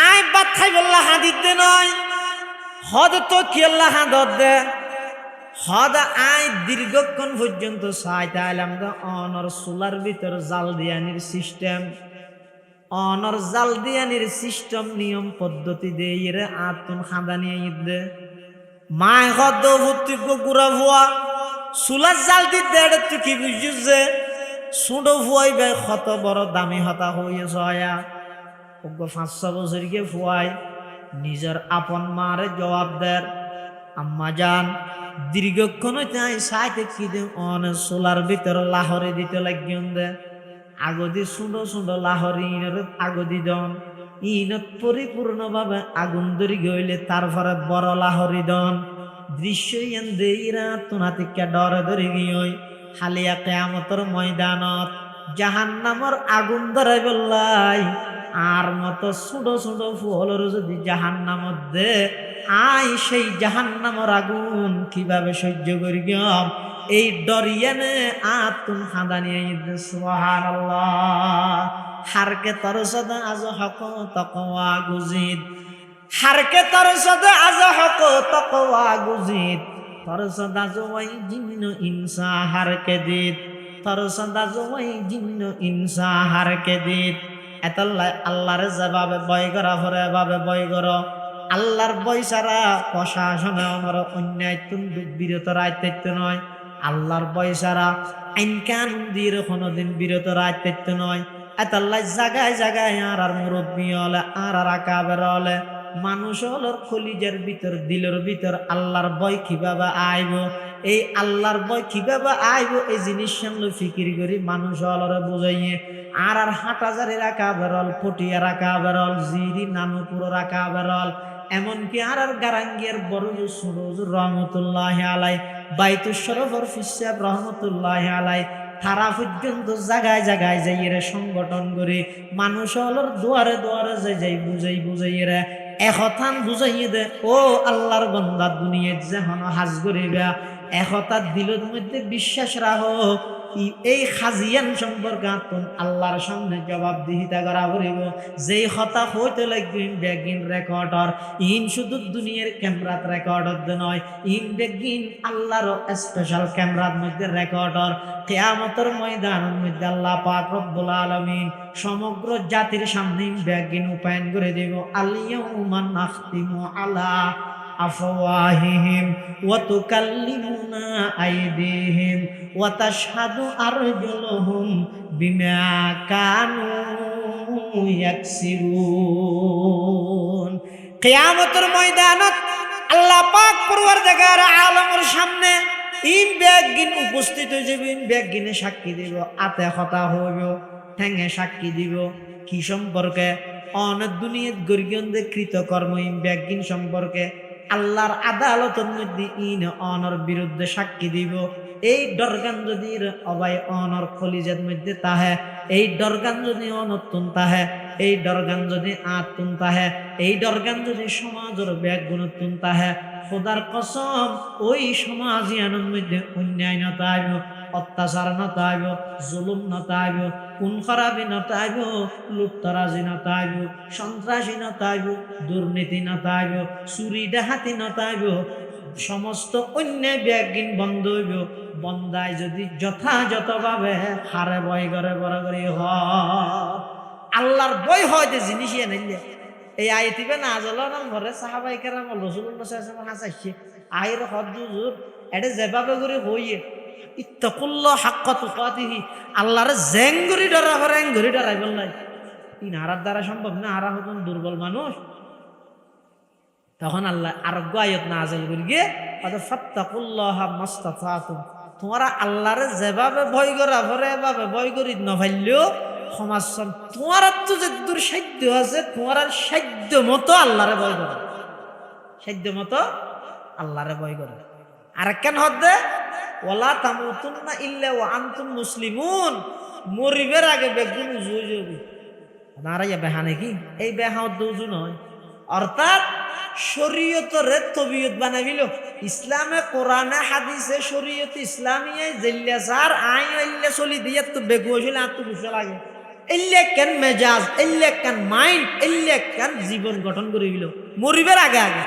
আই বাদ খাই বললা হাঁদিত দে নয় হদ তো কেল্লা হাঁদর দে হদ আই দীর্ঘক্ষণ পর্যন্ত চাইতে আইলাম অনর সোলার ভিতর জাল দিয়ানির সিস্টেম অনর জাল দিয়ানির সিস্টেম নিয়ম পদ্ধতি দে ইরে আতুন খাঁদানি ঈদ দে মায় হদ ভর্তিজ্ঞ গুড়া ভুয়া সোলার জাল দিতে তুই কি বুঝছিস যে সুডো ভুয়াই বে কত বড় দামি হতা হইয়াছ আয়া 5-6 বছর গিয়ে ফুয়াই নিজের আপন মারে জবাব দেয় আম্মা যান দীর্ঘক্ষণ সাইতে কি দে অনেক সোলার ভিতর লাহরে দিতে লাগিয়ে দে আগদি সুন্দর সুন্দর লাহরি ইনের আগদি দন ইনত পরিপূর্ণভাবে আগুন ধরি গইলে তারপরে বড় লাহরি দন দৃশ্য ইয়ান দে ইরা তুনাতিকা ডরে ধরি গিয়ে হালিয়া কেয়ামতর ময়দানত জাহান্নামর আগুন ধরাই বললাই আর মতো ছোট ছোট ফুলের যদি জাহান্নামত দে আই সেই জাহান্নামর আগুন কিভাবে সহ্য করি গম এই ডরিয়ানে আতুন হাদানিয়ে সুবহানাল্লাহ হারকে তর সদা আজ হক তাকওয়া গুজিদ হারকে তর সদা আজ হক তাকওয়া গুজিদ তর সদা জওয়াই জিন্ন ইনসা হারকে দিত তর সদা জওয়াই জিন্ন ইনসা হারকে দিত এতল্লাই আল্লাহর যেভাবে বয় করা ভরে এভাবে বয় করো আল্লাহর বই ছাড়া প্রশাসনে আমার অন্যায় বিরত রাইত্য নয় আল্লাহর বই ছাড়া আইন কানুন দিয়ে কোনোদিন বিরত রাইত্য নয় এতল্লাই জায়গায় জায়গায় আর মুরব্বী হলে আর আকাবের হলে মানুষ হলোর খলিজের ভিতর দিলের ভিতর আল্লাহর বই কিভাবে আইব এই আল্লাহর বই কিভাবে আইব এই জিনিস সামনে ফিকির করি মানুষ হলরে বুঝাইয়ে আর হাটাজারি রাখা বেরল পটিয়া রাখা বেরল জিরি নানুপুর রাখা বেরল এমনকি আর গারাঙ্গিয়ার বড় সুরজ রহমতুল্লাহ আলাই বাইতুল শরফর ফিসাব রহমতুল্লাহ আলাই তারা পর্যন্ত জায়গায় জায়গায় যাইয়ে সংগঠন করে মানুষ হলর দুয়ারে দুয়ারে যাই বুঝাই রে একথান বুঝাইয়ে দে ও আল্লাহর বান্দা দুনিয়াত যখন হাজ করিবা একথার দিলের মধ্যে বিশ্বাস রাখো এই খাজিয়ান সম্পর্কে আল্লাহর সামনে জবাবদিহিতা করা করিব যেই হতা হইতে লাগবে বেগিন রেকর্ডর ইন শুধু দুনিয়ার ক্যামেরাত রেকর্ডর নয় ইন বেগিন আল্লাহর স্পেশাল ক্যামেরার মধ্যে রেকর্ডর কিয়ামতের ময়দানের মধ্যে আল্লাহ পাক রব্বুল আলামিন সমগ্র জাতির সামনে বেগিন উপায়ন করে দেব আল-ইয়াউমা নাখতিমু আলা আফওয়াহিহিম ওয়া তুকাল্লিমুনা আইদিহিম ওয়া তাশহাদু আরজুলুহুম বিমা কানু ইয়াকসিবুন কিয়ামতের ময়দানত আল্লাহ পাক পরওয়ারদিগার আলমের সামনে ইন বেগিন উপস্থিত হয়ে যাবে বেগিনে সাক্ষী দিব আতে কথা হইব ঠ্যাঙে সাক্ষী দিব কি সম্পর্কে অনেক দুনিয়াত গরিয়ন্দে কৃতকর্ম ইন বেগিন সম্পর্কে আল্লাহর আদালতের মধ্যে ইন অনর বিরুদ্ধে সাক্ষী দিব। এই ডরগান যদি অবাই অনর কলিজের মধ্যে তাহে, এই ডরগান যদি অনতুন তাহে, এই ডরগান যদি আতুন তাহে, এই ডরগান যদি সমাজের ব্যাগুণতুন তাহে, খোদার কসম ওই সমাজিয়ানের মধ্যে অন্যায় নতাইব, অত্যাচার নতাইব, জুলুম নতাইব, খুন খারাপি নতাইব, লুটতরাজি নতাইব, সন্ত্রাসী নতাইব, দুর্নীতি নতাইব, চুরি ডাহাতি নতাইব, সমস্ত অন্যায় ব্যাগিন বন্ধ হইব। বন্দায় যদি যথাযথভাবে হারে বয় করে বড় করে আল্লাহর বই হয় যে জিনিস এনে এই আইতিবে না আজলাম ঘরে সাহাবাই কেরাম রাসূলুল্লাহ সাল্লাল্লাহু আলাইহি ওয়াসাল্লাম হাসাইছে আইর হদুজুর এটা যেভাবে করে হইয়ে ইত্তাকুল্লাহ হাক্কা তুকাতিহি, আল্লাহর জেঙ্গুরি ডরা করে এঙ্গুরি ডরাই বললাই তিন হারার দ্বারা সম্ভব না। হারা হতন দুর্বল মানুষ। তখন আল্লাহ আরোগ্য আয়াত নাযিল করে গিয়ে ফাত্তাকুল্লাহ মাস্তাতাতুম, তোমরা আল্লাহর যেভাবে ভয় করা ভরে এভাবে ভয় করি নভাইলেও সমাজ তোমার তো যে দূর সাধ্য আছে, তোমার সাধ্য মতো আল্লাহরে ভয় করে, সাধ্য মতো আল্লাহরে ভয় করে। আর কেন হদে ওয়ালা তামুতুন্না ইল্লা ওয়া আনতুম মুসলিমুন, মরিবের আগে বেগুন উজু যাবে নারাইয়া বেহা নাকি এই বেহা উজু নয়। অর্থাৎ শরীয়তরে তবিয়ত বানাইল ইসলামে, কোরআনে হাদিসে শরীয়ত ইসলামিয়ায় জেল্লা সার আই আইল্লা চলি দিয়ে তো বেগু হইলে আর তো বুঝা লাগে এল্লে কেন মেজাজ, এল্লে কেন মাইন্ড, এল্লে কেন জীবন গঠন করে দিল মরিবের আগে আগে।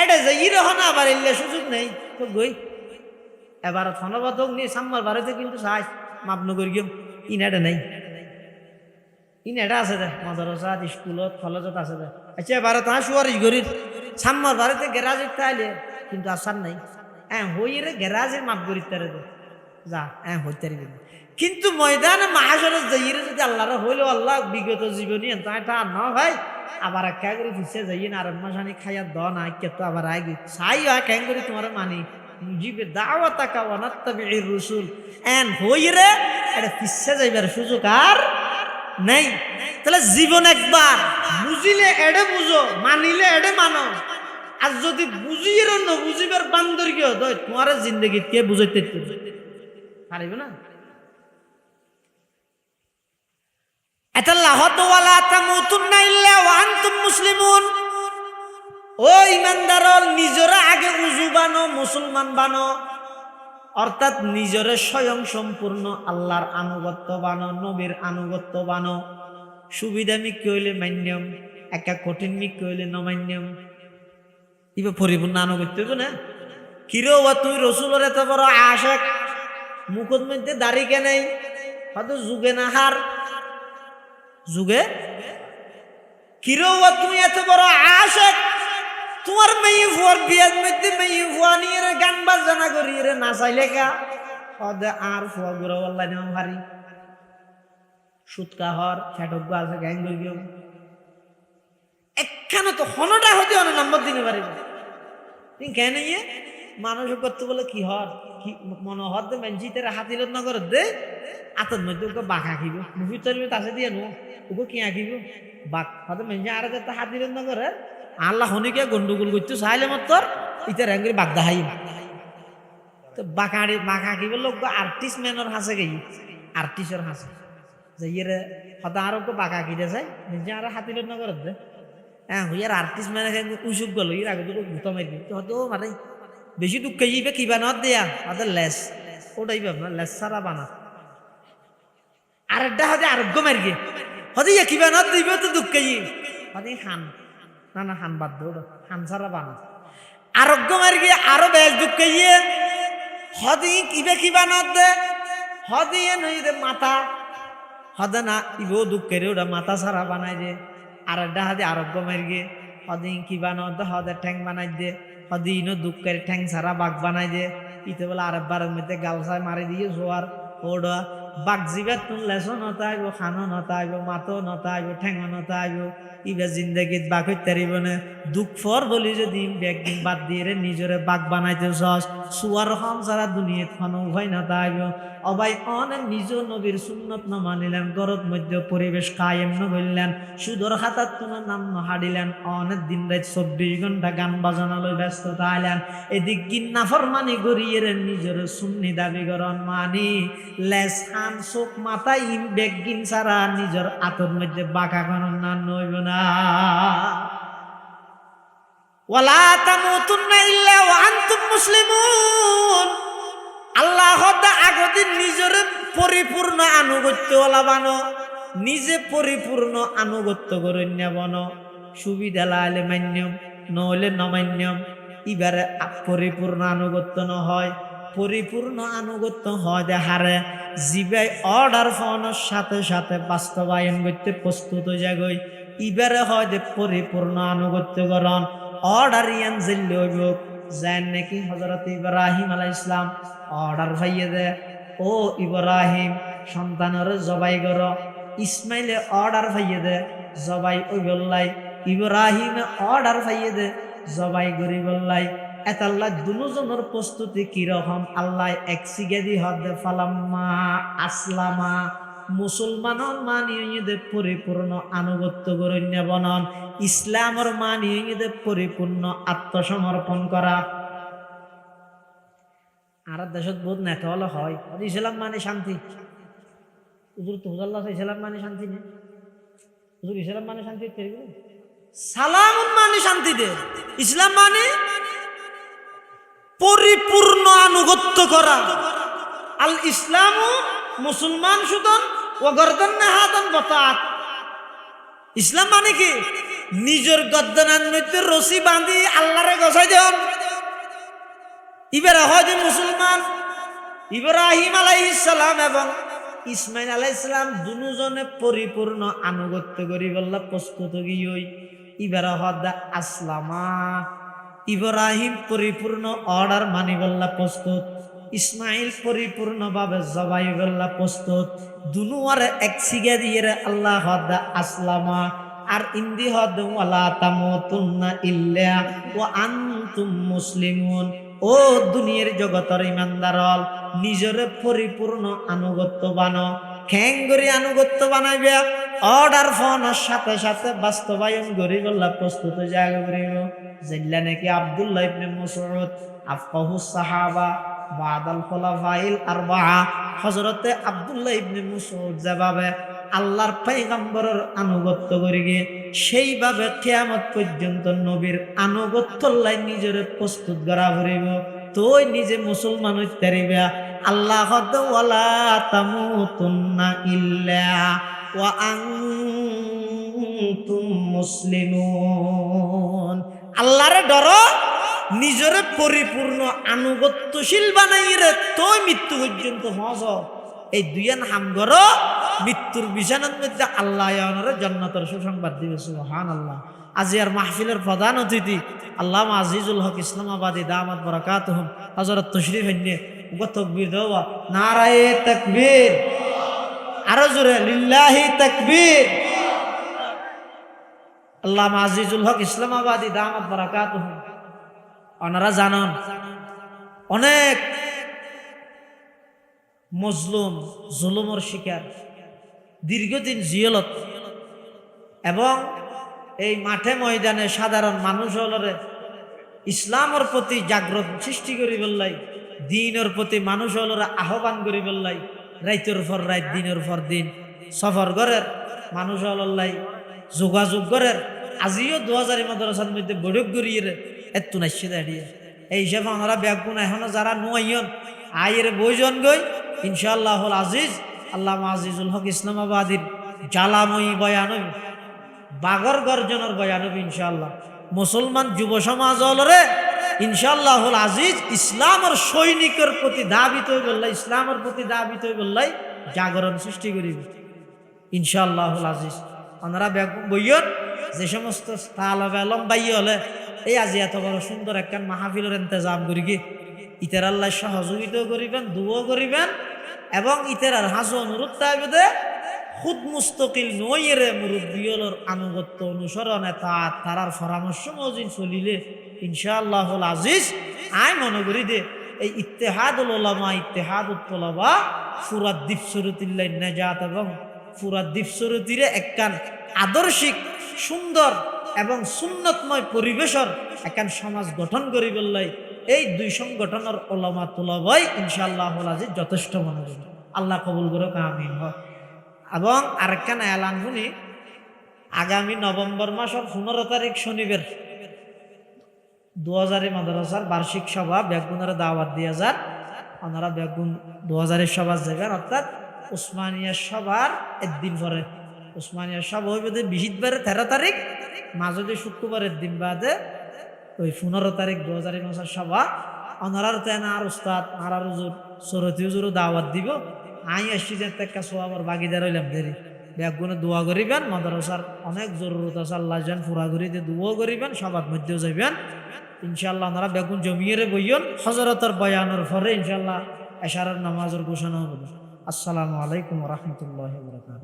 এটা যে ইরহনা আবার এল্লে সুযোগ নেই তো গই এবার ধন্যবাদ হোক নিয়ে সাম্মার বাড়িতে কিন্তু চাই মাপ নগর গিয়ে ইনাটা নেই, ইনাটা আছে দে মাদ্রাসাত স্কুলত কলেজত আছে দে। আচ্ছা এবার তাহা সুয়ারিশ গরির সাম্মার বাড়িতে গ্যারাজের তাইলে কিন্তু আসার নাই হইরে গ্যারাজের মাপ গরির তারে দে যা হইতে কিন্তু ময়দানে মাহাসরে যাইরে যদি আল্লাহর হইল আল্লাহ বিগত জীবনী তাই তা ন ভাই আবার একা করে পিছিয়ে যাই না আর মাসানি খাইয়া দ না কে তো আবার আগে চাই কেন করে তোমার মানি মুজিবে দাওয়াতাকা ওয়া নাত্তাবিউর রাসূল এন হইরে এটা পিছিয়ে যাইবার সুযোগ আর নাই। তাহলে জীবন একবার বুঝিলে এডে বুঝো, মানিলে এডে মানো। আর যদি বুঝিয়ে ন বুঝিবার বান্দর কি হয় তোমার জিন্দগি কে বুঝাইতে পারিব না। ও ইমানদার নিজরা আগে উজু বানো, মুসলমান বানো, অর্থাৎ নিজরে স্বয়ং সম্পূর্ণ আল্লাহর আনুগত্য বানো, নবীর আনুগত্য বানো। সুবিধা মিক্কি হইলে মান্যম, একা কঠিন মিক্কি হইলে নমান্যম। ইবা পরিপূর্ণ আনুগত্য হইব না। কিরো তুই রসুলের এত বড় আশেক, মুখত মধ্যে দাড়ি কেনেই, হয়তো যুগে না হার যুগে। কিরো তুমি এত বড় আশেক, তোমার মেয়ে ফুয়ার বিয়ার মধ্যে মেয়ে ফুয়া নিয়ে গান বাজনা করি রে নাচাইলে কা হদে আর ফুয়া গুড়া বললাই না ভারী সুৎকা হর খ্যাটক আছে গ্যাং করি গিয়ে একখানে তো হনটা হইতে অনেক নম্বর দিনে পারিব তুমি কেন ইয়ে মানুষ করতে বলে কি হর কি মনে হর দে মেঞ্চিতে হাতিল নগর দে আতর মধ্যে ওকে বাঘ আঁকিব মুভি তৈরি তাছে দিয়ে নো ওকে কি আঁকিব বাঘ হয়তো মেঞ্চি আর হাতিল নগরে আল্লাহ হনিকে গন্ডগোল করতে চাইলে মত ইটা র্যাঙ্গি বাঘ দেখাই তো বাঁকাড়ি বাঘ আঁকিব লোক আর্টিস্ট ম্যানের হাসে গেই আর্টিস্টের হাসে যে ইয়ে হয়তো আরো বাঘ আঁকি দে চাই মেঞ্চি আর হাতিল নগর দে হইয়ার আর্টিস্ট মানে উসুক গেল ইর আগে তো ভূত মারি হয়তো মানে বেশি দুঃখ যাইবে কিবা নত দেয়া ওদের লেস ওটাই ভাবনা লেস সারা বানা আরেকটা হতে আরোগ্য মারিয়ে হতে কিবা নত দিবে তো দুঃখ যাই হতে খান না না খান বাদ দৌড় খান সারা বানা আরোগ্য মারিয়ে আরো বেশ দুঃখ গিয়ে হতে কিবা কিবা নত দে হতে নই রে মাথা হতে না ইবো দুঃখের ওটা মাথা সারা বানাই দে আর একটা হাতে আরোগ্য মারিয়ে হতে কিবা নত হতে ঠ্যাং বানাই দে হতে ইনো দুঃখের ঠ্যাং সারা বাঘ বানাই দে ইতে বলে আরেকবারের মধ্যে গালসায় মারি দিয়ে জোয়ার ওড়া বাঘ জিবাত তুন লেছো নতাইব, খানো নতাইব, মাতো নতাইব, ঠেঙো নতাইব, ইবে জিন্দগিত বাঘ হইতে পারিব না। দুঃখ ফর বলি যদি একদিন বাদ দিয়ে নিজরে বাঘ বানাইতে চাস, সুয়ার হন যারা দুনিয়াত খানো উভয় নতাইব। অবাই অনেক নিজ নবীর সুন্নত ন মানিলেন, গরত মধ্যে পরিবেশ কায়েম ন করলেন, সুদর হাতার তোমার নাম ন হারিলেন, অনেক দিন রাত 24 ঘন্টা গান বাজানা লই ব্যস্ত থাইলেন। এদিক গিন্না ফরমানি গড়িয়ে নিজের সুন্নি দাবি করন মানি লেস হান চোখ মাথা ইম বেগিন সারা নিজের আতর মধ্যে বাঁকা গণন না নইব না। ওয়ালা তামুতুন্না ইল্লা ওয়া আনতুম মুসলিমুন। আল্লাহ আগদিন নিজের পরিপূর্ণ আনুগত্য ওলা বানো, নিজে পরিপূর্ণ আনুগত্য করে নেবন। সুবিধা লাইলে মান্যম, নহলে নমান্যম। এবারে পরিপূর্ণ আনুগত্য ন হয়, পরিপূর্ণ আনুগত্য হয় দেহারে জিবাই অর্ডার ফোনের সাথে সাথে বাস্তবায়ন করতে প্রস্তুত হয়ে যাগই। এবারে হয় যে পরিপূর্ণ আনুগত্য করণ অর্ডার ইয়ান জিল্লে হইব। যেন নাকি হযরত ইব্রাহিম আলাইহিস সালাম অর্ডার পাইয়ে দে, ও ইব্রাহিম সন্তানের জবাই কর। ইসমাইলে অর্ডার পাইয়ে দে, জবাই ওই বললাই। ইব্রাহিমে অর্ডার পাইয়ে দে, জবাই করি বললাই। এত আল্লাহ দুজনের প্রস্তুতি কিরকম আল্লাহ এক সিগেদি হদে ফালাম্মা আসলামা। মুসলমানের মানিয়ে পরিপূর্ণ আনুগত্য করে নেবনন, ইসলামের মানিয়ে পরিপূর্ণ আত্মসমর্পণ করা। আর দেশত বহুত নেতা হলে হয় ইসলাম মানে শান্তি। হুজুর তো হুজাল্লাহ ইসলাম মানে শান্তি নেই, হুজুর ইসলাম মানে শান্তি সালাম মানে শান্তি দে। ইসলাম মানে পরিপূর্ণ আনুগত্য করা। আল ইসলাম মুসলমান সুদন ও গর্দন হাতন বতাত। ইসলাম মানে কি নিজের গর্দনার মধ্যে রশি বাঁধি আল্লাহরে গছাই দেন। এবারে হয় যে মুসলমান ইব্রাহিম আলাইহিস সালাম এবং ইসমাইল আলাইহিস সালাম দুজনে পরিপূর্ণ আনুগত্য করি বললা প্রস্তুত গিয়ে এবারে হদা আসলামা। ইব্রাহিম পরিপূর্ণ অর্ডার মানি বললা প্রস্তুত, ইসমাইল পরিপূর্ণভাবে জবাই বললা প্রস্তুত। দুনুয়ারে এক সিগা দিয়ে আল্লাহ হদা আসলামা। আর ইন্দি হদ ওয়ালা তামুতুন্না ইল্লা ওয়া আনতুম মুসলিমুন। ও দুনিয়ার জগতের ইমানদারল নিজের পরিপূর্ণ আনুগত্য বানো। খেঙ্গরি আনুগত্য বানাইবে অর্ডার ফোনের সাথে সাথে বাস্তবায়ন করি বললা প্রস্তুত জায়গা করিব। যেগুলা নাকি আব্দুল্লাহ ইবনে মাসউদ আফকাহুস সাহাবা বাদাল খুলাফাইল আরবাআ হযরতে আব্দুল্লাহ ইবনে মাসউদ যেভাবে আল্লাহর পয়গম্বরের আনুগত্য করি গে, সেইভাবে কিয়ামত পর্যন্ত নবীর আনুগত্য লাই নিজের প্রস্তুত করা করিব। তুই নিজে মুসলমান হইতে পারিবে। আল্লাহ ওয়ালা তামুতুন্না ইল্লা ওয়া আনতুম মুসলিমুন। আল্লাহরে ডরো, নিজের পরিপূর্ণ আনুগত্যশীল বানাই রে তুই মৃত্যু পর্যন্ত হজ। এই দুইয়ান হাম করো, মৃত্যুর বিছানার মধ্যে আল্লাহ জান্নাতের সুসংবাদ দিবে। সুবহানাল্লাহ। আজি আর মাহফিলের প্রধান অতিথি আল্লামা আজিজুল হক ইসলামাবাদী দামাত বারাকাতুহুম হযরত তশরিফ এনে তাকবীর দেওয়া নারায়ে তাকবীর, আরো জোরে লিল্লাহি তাকবীর। আল্লামা আজিজুল হক ইসলামাবাদী দামাত বারাকাতুহুম ওনারা জানান অনেক মজলুম জুলুমের শিকার, দীর্ঘদিন জিয়ালত এবং এই মাঠে ময়দানে সাধারণ মানুষ হলরে ইসলামের প্রতি জাগ্রত সৃষ্টি করি বললাই, দিনের প্রতি মানুষ হলরে আহ্বান করি বললাই, রাইতের পর রাত দিনের পর দিন সফর করের মানুষ হল্লাই যোগাযোগ করের। আজিও 2000 মাদ্রাসার মধ্যে বৈঠক করিয়ে এত নাইছে দাঁড়িয়ে এই হিসাবে আমরা ব্যাগুন এখনো যারা নুয়াইন আয়ের বইজন গই ইনশাআল্লাহ আজিজ আল্লামা আজিজুল হক ইসলামাবাদীর জ্বালাময়ী বয়ানবী বাগর গর্জনের বয়ানবী ইনশাআল্লাহ মুসলমান যুব সমাজ হলরে ইনশাআল্লাহ আজিজ ইসলামের সৈনিকের প্রতি দাবিত হয়ে বললাই, ইসলামের প্রতি দাবিত হয়ে বললাই জাগরণ সৃষ্টি করিব ইনশাআল্লাহ আজিজ। ওনারা বইয়ন যে সমস্ত তালবে লম্বাই হলে এই আজি এত বড় সুন্দর একখান মাহফিলের ইন্তজাম করি কি ইতার আল্লাহ সহযোগিতাও করিবেন, দুও করিবেন, এবং ইতার হাজু অনুরোধ তাইবে খুদ মুস্তকিল নইরে মুরব্বিয়লর আনুগত্য অনুসরণে তারার পরামর্শ মজিন চলিলে ইনশাআল্লাহুল আজিজ আয় মনে করি দে এই ইত্তেহাদুল উলামা ইত্তেহাদুত তুলাবা ফুরাদ দ্বীপসরুতিল্লাহ নাজাত এবং ফুরাদ দ্বীপসরুতিরে একখান আদর্শিক সুন্দর এবং সুন্নতময় পরিবেশর একখান সমাজ গঠন করি বললাই এই দুই সংগঠনের ওলামা তুলাবাই ইনশাআল্লাহুল আজিজ যথেষ্ট মনে করি। আল্লাহ কবুল করুক, আমিন। এবং আরেকখান এলান শুনি আগামী নভেম্বর মাসের 15 তারিখ শনিবার 2000 মাদ্রাসার বার্ষিক সভা বেগুনের দাওয়াত দিয়ে যান। ওনারা বেগুন 2000 সভা যাবেন, অর্থাৎ উসমানিয়া সভার একদিন পরে। উসমানিয়া সভা হইবে 13 তারিখ, মাঝে শুক্রবারের দিন বাদে ওই 15 তারিখ 2000 মাসের সভা। ওনারার তেনা আর উস্তাদ আর হুজুর সরতি হুজুরও দাওয়াত দিব। আই আসছি যে একটা সোয়াবার বাগিদার হইলাম দেরি বেগুনে দোয়া করিবেন, মাদ্রাসার অনেক জরুরত আছে, আল্লাহ যেন পুরা করি দিয়ে দোয়া করিবেন, সবার মধ্যেও যাইবেন ইনশাআল্লাহ। ওনারা বেগুন জমিয়ে বইয়ন হজরতের বয়ানের পরে ইনশাআল্লাহ এশারের নামাজের ঘোষণা হবে। আসসালামু আলাইকুম ওয়া রাহমাতুল্লাহি ওয়া বারাকাতুহু।